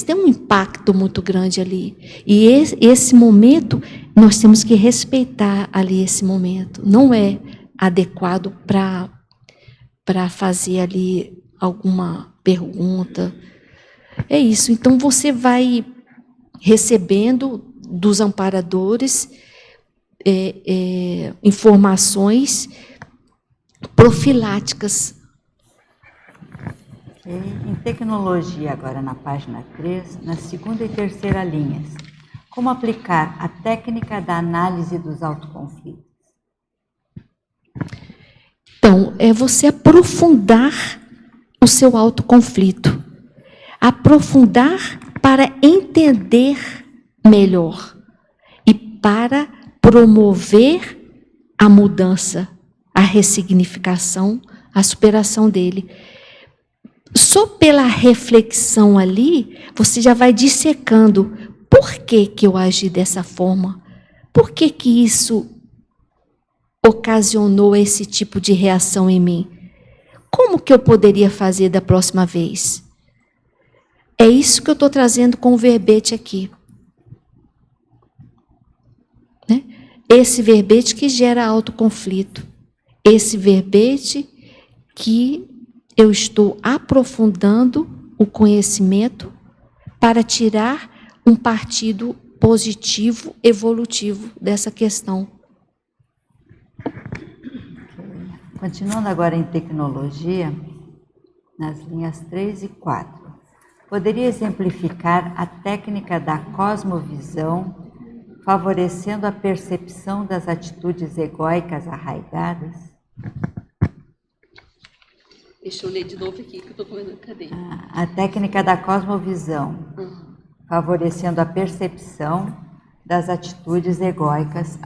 têm um impacto muito grande ali. E esse momento, nós temos que respeitar ali esse momento. Não é adequado para fazer ali alguma pergunta. É isso. Então, você vai recebendo dos amparadores informações profiláticas. Em tecnologia, agora na página 3, na segunda e terceira linhas, como aplicar a técnica da análise dos autoconflitos? Então, é você aprofundar o seu autoconflito. Aprofundar para entender melhor e para promover a mudança, a ressignificação, a superação dele. Só pela reflexão ali, você já vai dissecando por que eu agi dessa forma, por que isso ocasionou esse tipo de reação em mim, como que eu poderia fazer da próxima vez? É isso que eu estou trazendo com o verbete aqui. Né? Esse verbete que gera autoconflito, esse verbete que eu estou aprofundando o conhecimento para tirar um partido positivo, evolutivo dessa questão. Continuando agora em tecnologia, nas linhas 3 e 4, poderia exemplificar a técnica da cosmovisão, favorecendo a percepção das atitudes egóicas arraigadas? Deixa eu ler de novo aqui, que eu estou comendo. Cadê? A técnica da cosmovisão, favorecendo a percepção das atitudes egóicas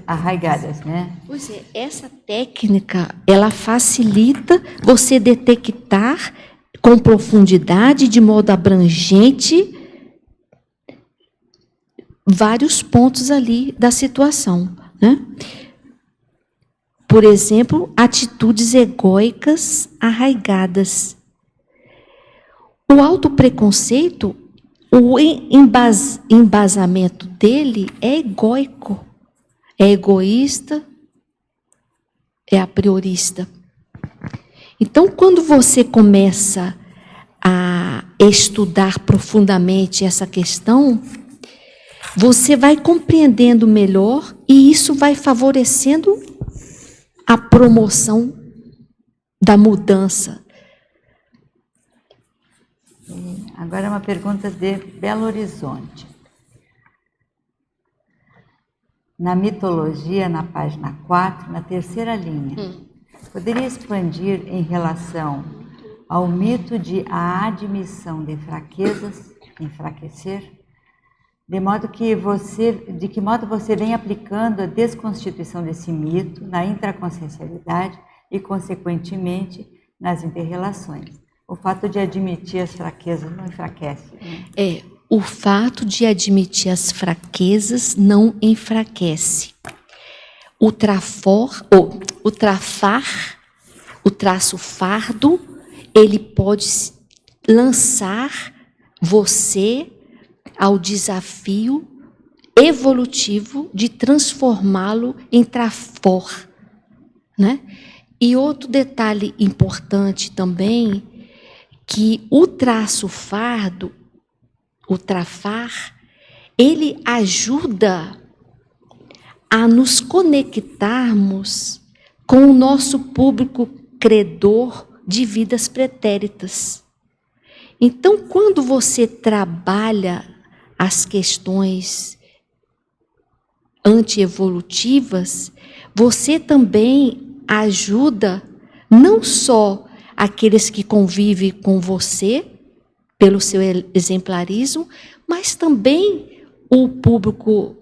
arraigadas, né? Pois é, essa técnica, ela facilita você detectar com profundidade, de modo abrangente, vários pontos ali da situação, né? Por exemplo, atitudes egóicas arraigadas. O autopreconceito, o embasamento dele é egóico, é egoísta, é a priorista. Então, quando você começa a estudar profundamente essa questão, você vai compreendendo melhor e isso vai favorecendo a promoção da mudança. Agora uma pergunta de Belo Horizonte. Na mitologia, na página 4, na terceira linha, poderia expandir em relação ao mito de a admissão de fraquezas, enfraquecer? De que modo você vem aplicando a desconstituição desse mito na intraconsciencialidade e, consequentemente, nas interrelações? O fato de admitir as fraquezas não enfraquece, né? O fato de admitir as fraquezas não enfraquece. O traço fardo, ele pode lançar você ao desafio evolutivo de transformá-lo em trafor, né? E outro detalhe importante também, que o traço fardo, o trafar, ele ajuda a nos conectarmos com o nosso público credor de vidas pretéritas. Então, quando você trabalha as questões antievolutivas, você também ajuda não só aqueles que convivem com você, pelo seu exemplarismo, mas também o público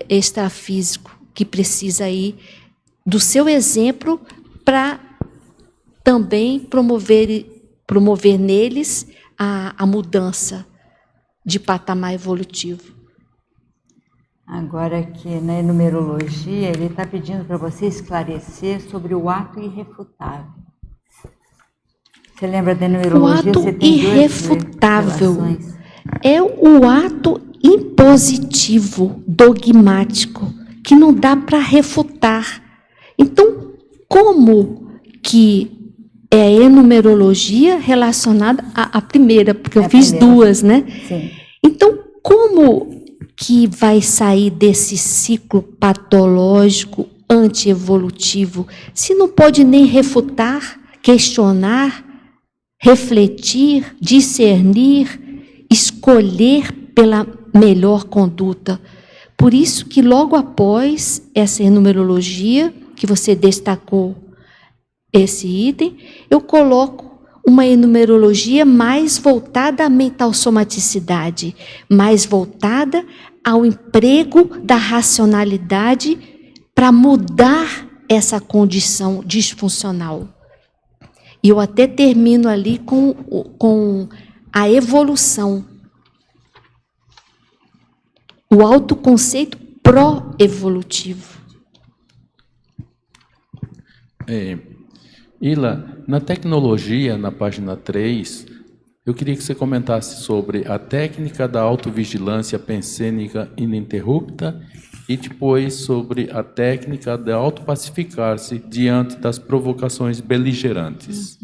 extrafísico, que precisa aí do seu exemplo para também promover neles a mudança de patamar evolutivo. Agora aqui na numerologia, ele está pedindo para você esclarecer sobre o ato irrefutável. Você lembra da numerologia? O ato irrefutável é o ato impositivo, dogmático, que não dá para refutar. Então, como que é a enumerologia relacionada à primeira, porque eu fiz duas, né? Sim. Então, como que vai sair desse ciclo patológico antievolutivo, se não pode nem refutar, questionar, refletir, discernir, escolher pela melhor conduta? Por isso que logo após essa enumerologia, que você destacou esse item, eu coloco uma enumerologia mais voltada à mental somaticidade, mais voltada ao emprego da racionalidade para mudar essa condição disfuncional. E eu até termino ali com a evolução. O autoconceito pró-evolutivo. Ila, na tecnologia, na página 3, eu queria que você comentasse sobre a técnica da autovigilância pensênica ininterrupta e depois sobre a técnica de autopacificar-se diante das provocações beligerantes.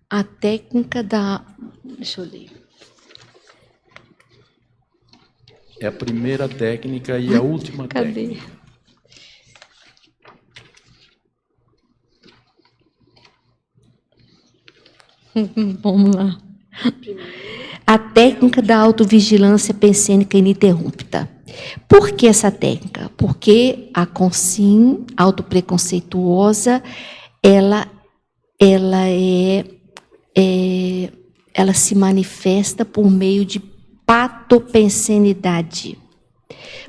A técnica da... Deixa eu ler. É a primeira técnica e a última técnica. Cadê? Vamos lá. A técnica da autovigilância pensênica ininterrupta. Por que essa técnica? Porque a consim autopreconceituosa, ela se manifesta por meio de patopensenidade.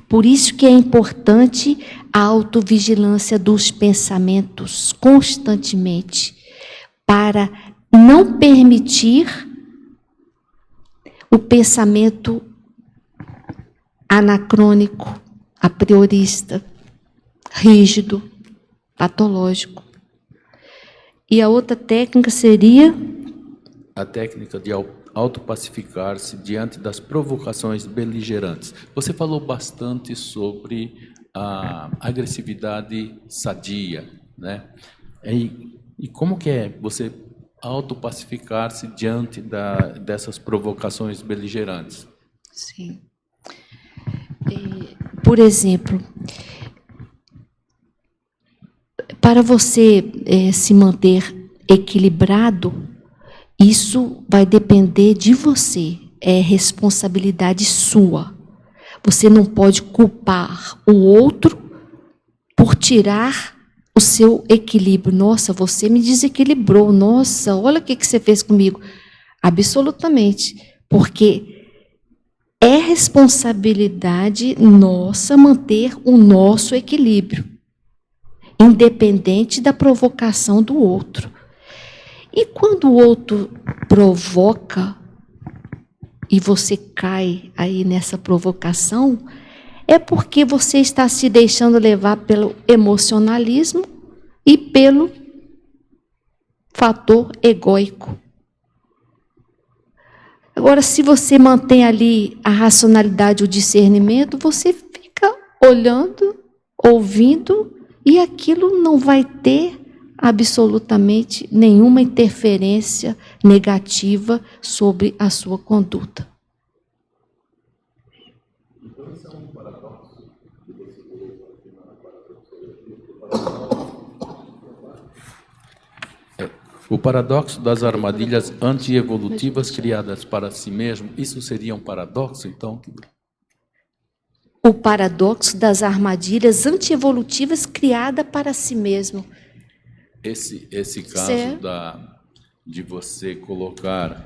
Por isso que é importante a autovigilância dos pensamentos constantemente, para não permitir o pensamento anacrônico, a priorista, rígido, patológico. E a outra técnica seria? A técnica de autopacificar-se diante das provocações beligerantes. Você falou bastante sobre a agressividade sadia, né? E como que é você autopacificar-se diante dessas provocações beligerantes? Sim. Por exemplo, para você se manter equilibrado, isso vai depender de você, é responsabilidade sua. Você não pode culpar o outro por tirar o seu equilíbrio. Nossa, você me desequilibrou. Nossa, olha o que você fez comigo. Absolutamente. Porque é responsabilidade nossa manter o nosso equilíbrio, independente da provocação do outro. E quando o outro provoca e você cai aí nessa provocação, é porque você está se deixando levar pelo emocionalismo e pelo fator egóico. Agora, se você mantém ali a racionalidade, o discernimento, você fica olhando, ouvindo, e aquilo não vai ter absolutamente nenhuma interferência negativa sobre a sua conduta. O paradoxo das armadilhas antievolutivas criadas para si mesmo, isso seria um paradoxo, então? O paradoxo das armadilhas antievolutivas criadas para si mesmo. Esse caso de você colocar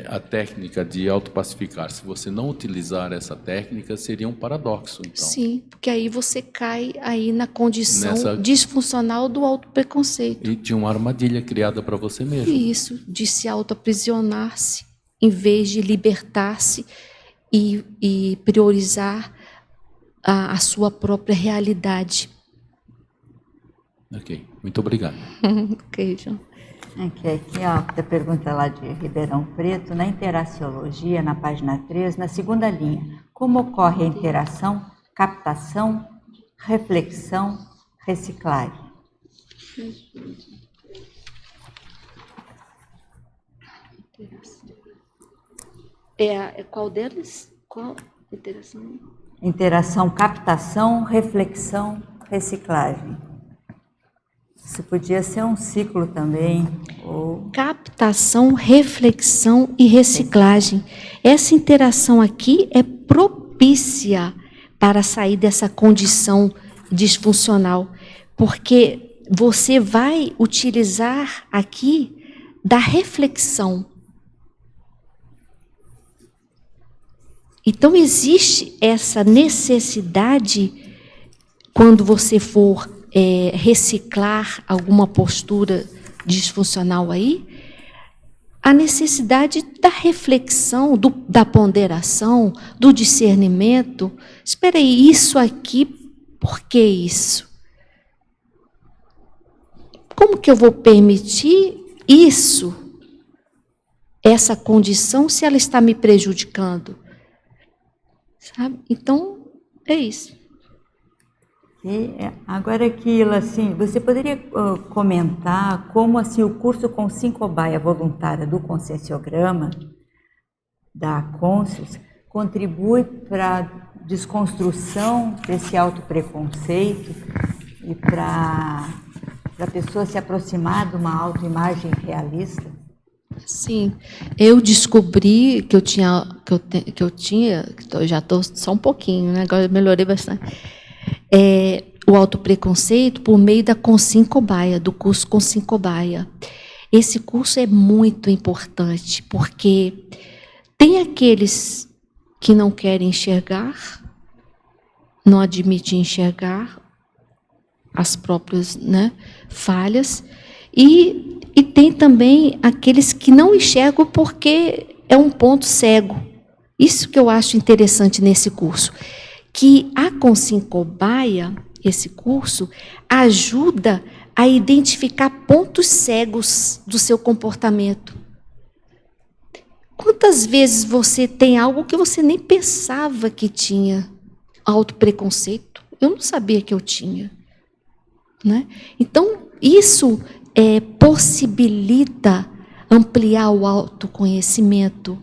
a técnica de autopacificar, se você não utilizar essa técnica, seria um paradoxo, então. Sim, porque aí você cai aí na condição disfuncional do autopreconceito. E de uma armadilha criada para você mesmo. Isso, de se autoaprisionar-se, em vez de libertar-se e priorizar a sua própria realidade. Ok, muito obrigado. Ok, João. Aqui, ó, a pergunta lá de Ribeirão Preto, na interaciologia, na página 3, na segunda linha, como ocorre a interação, captação, reflexão, reciclagem? Qual deles? Qual interação? Interação, captação, reflexão, reciclagem. Isso podia ser um ciclo também. Ou... Captação, reflexão e reciclagem. Essa interação aqui é propícia para sair dessa condição disfuncional, porque você vai utilizar aqui da reflexão. Então, existe essa necessidade, quando você for reciclar alguma postura disfuncional aí, a necessidade da reflexão, da ponderação, do discernimento. Espera aí, isso aqui, por que isso? Como que eu vou permitir isso, essa condição, se ela está me prejudicando? Sabe? Então, é isso. E agora aquilo, assim, você poderia comentar como assim, o curso com 5 cobaia voluntária do Conscienciograma, da Conscius, contribui para a desconstrução desse autopreconceito e para a pessoa se aproximar de uma autoimagem realista? Sim, eu descobri que eu já estou só um pouquinho, né? Agora eu melhorei bastante. O autopreconceito por meio da Consciência Cobaia, do curso Consciência Cobaia. Esse curso é muito importante, porque tem aqueles que não querem enxergar, não admitem enxergar as próprias, né, falhas, e tem também aqueles que não enxergam porque é um ponto cego. Isso que eu acho interessante nesse curso, que a Consciência Cobaia, esse curso, ajuda a identificar pontos cegos do seu comportamento. Quantas vezes você tem algo que você nem pensava que tinha? Autopreconceito? Eu não sabia que eu tinha. Né? Então, isso possibilita ampliar o autoconhecimento,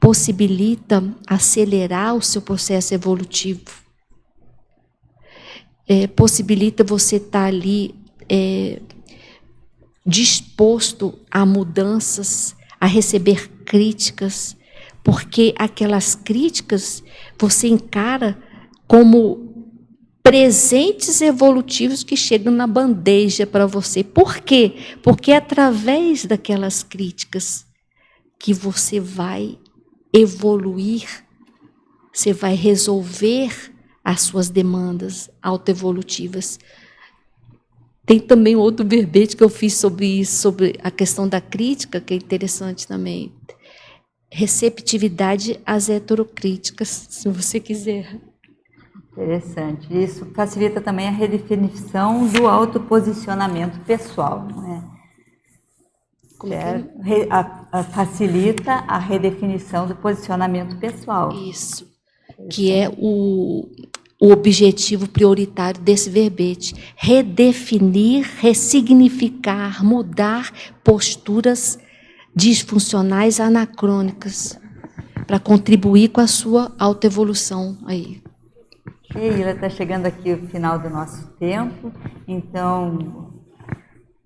possibilita acelerar o seu processo evolutivo, possibilita você estar ali disposto a mudanças, a receber críticas, porque aquelas críticas você encara como presentes evolutivos que chegam na bandeja para você. Por quê? Porque é através daquelas críticas que você vai evoluir, você vai resolver as suas demandas autoevolutivas. Tem também outro verbete que eu fiz sobre isso, sobre a questão da crítica, que é interessante também. Receptividade às heterocríticas, se você quiser. Interessante. Isso facilita também a redefinição do autoposicionamento pessoal, não é? Facilita a redefinição do posicionamento pessoal. Isso, que é o objetivo prioritário desse verbete. Redefinir, ressignificar, mudar posturas disfuncionais anacrônicas para contribuir com a sua autoevolução aí. Sheila, está chegando aqui o final do nosso tempo, então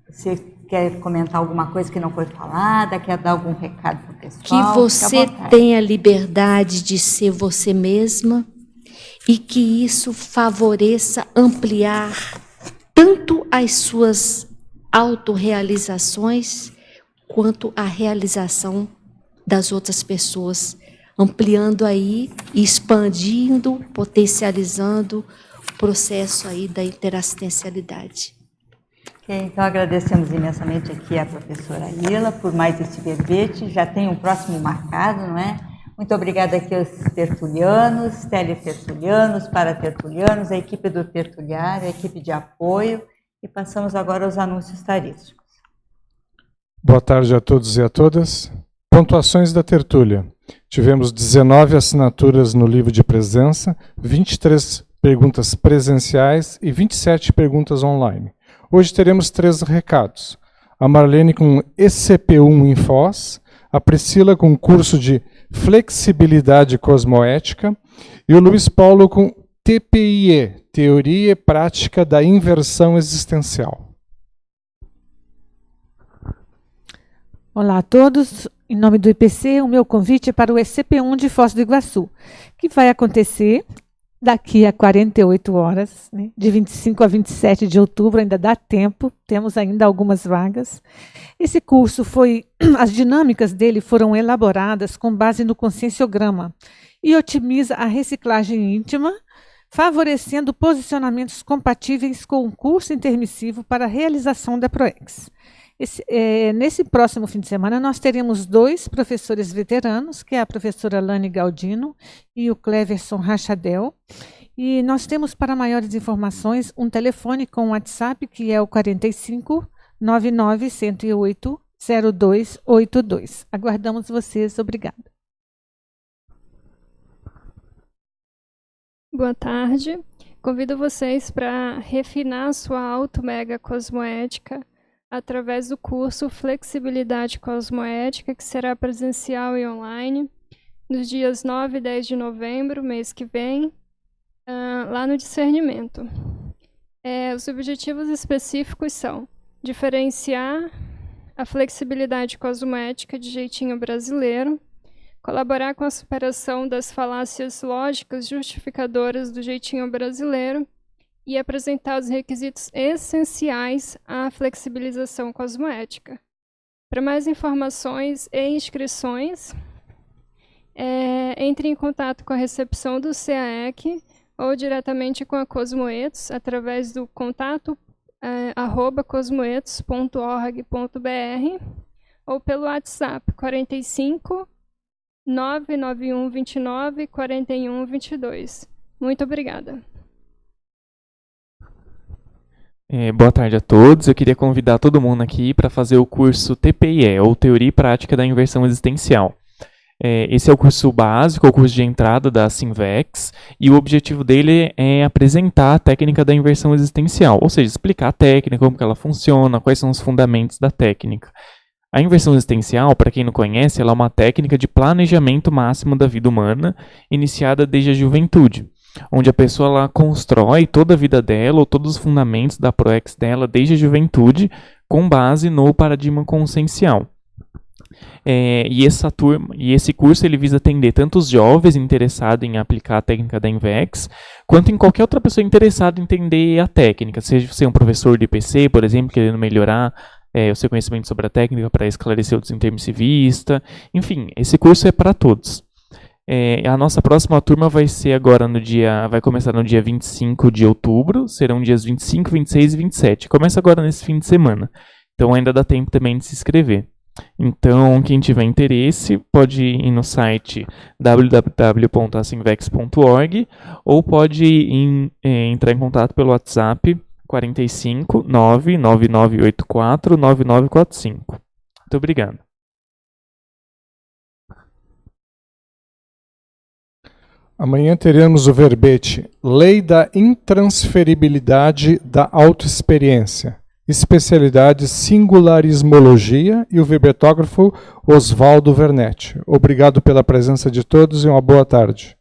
você quer comentar alguma coisa que não foi falada, quer dar algum recado para o pessoal? Que você tenha liberdade de ser você mesma e que isso favoreça ampliar tanto as suas autorrealizações quanto a realização das outras pessoas, ampliando aí, expandindo, potencializando o processo aí da interassistencialidade. Então agradecemos imensamente aqui a professora Ila por mais esse verbete, já tem um próximo marcado, não é? Muito obrigada aqui aos tertulianos, teletertulianos, paratertulianos, a equipe do tertuliário, a equipe de apoio, e passamos agora aos anúncios tarísticos. Boa tarde a todos e a todas. Pontuações da tertúlia. Tivemos 19 assinaturas no livro de presença, 23 perguntas presenciais e 27 perguntas online. Hoje teremos 3 recados. A Marlene com ECP1 em Foz, a Priscila com curso de Flexibilidade Cosmoética e o Luiz Paulo com TPIE, Teoria e Prática da Inversão Existencial. Olá a todos. Em nome do IPC, o meu convite é para o ECP1 de Foz do Iguaçu, que vai acontecer daqui a 48 horas, né, de 25 a 27 de outubro, ainda dá tempo, temos ainda algumas vagas. Esse curso as dinâmicas dele foram elaboradas com base no conscienciograma e otimiza a reciclagem íntima, favorecendo posicionamentos compatíveis com o curso intermissivo para a realização da PROEX. Nesse próximo fim de semana, nós teremos 2 professores veteranos, que é a professora Lani Galdino e o Cleverson Rachadel. E nós temos, para maiores informações, um telefone com WhatsApp, que é o 45 99 108 0282. Aguardamos vocês. Obrigada. Boa tarde. Convido vocês para refinar sua auto-mega cosmoética através do curso Flexibilidade Cosmoética, que será presencial e online, nos dias 9 e 10 de novembro, mês que vem, lá no Discernimento. Os objetivos específicos são diferenciar a flexibilidade cosmoética de jeitinho brasileiro, colaborar com a superação das falácias lógicas justificadoras do jeitinho brasileiro, e apresentar os requisitos essenciais à flexibilização cosmoética. Para mais informações e inscrições, entre em contato com a recepção do CAEC ou diretamente com a Cosmoetos através do contato @cosmoetos.org.br ou pelo WhatsApp 45 991 29 41 22. Muito obrigada. Boa tarde a todos. Eu queria convidar todo mundo aqui para fazer o curso TPIE, ou Teoria e Prática da Inversão Existencial. Esse é o curso básico, o curso de entrada da Sinvex, e o objetivo dele é apresentar a técnica da inversão existencial, ou seja, explicar a técnica, como que ela funciona, quais são os fundamentos da técnica. A inversão existencial, para quem não conhece, ela é uma técnica de planejamento máximo da vida humana, iniciada desde a juventude, onde a pessoa ela constrói toda a vida dela, ou todos os fundamentos da PROEX dela desde a juventude, com base no paradigma consciencial. E esse curso ele visa atender tanto os jovens interessados em aplicar a técnica da INVEX, quanto em qualquer outra pessoa interessada em entender a técnica, seja você um professor de IPC, por exemplo, querendo melhorar o seu conhecimento sobre a técnica para esclarecer o desintermissivista. Enfim, esse curso é para todos. A nossa próxima turma vai começar no dia 25 de outubro, serão dias 25, 26 e 27. Começa agora nesse fim de semana, então ainda dá tempo também de se inscrever. Então, quem tiver interesse pode ir no site www.asinvex.org ou pode entrar em contato pelo WhatsApp 45 99984 9945. Muito obrigado. Amanhã teremos o verbete Lei da Intransferibilidade da Autoexperiência, especialidade Singularismologia, e o verbetógrafo Oswaldo Vernetti. Obrigado pela presença de todos e uma boa tarde.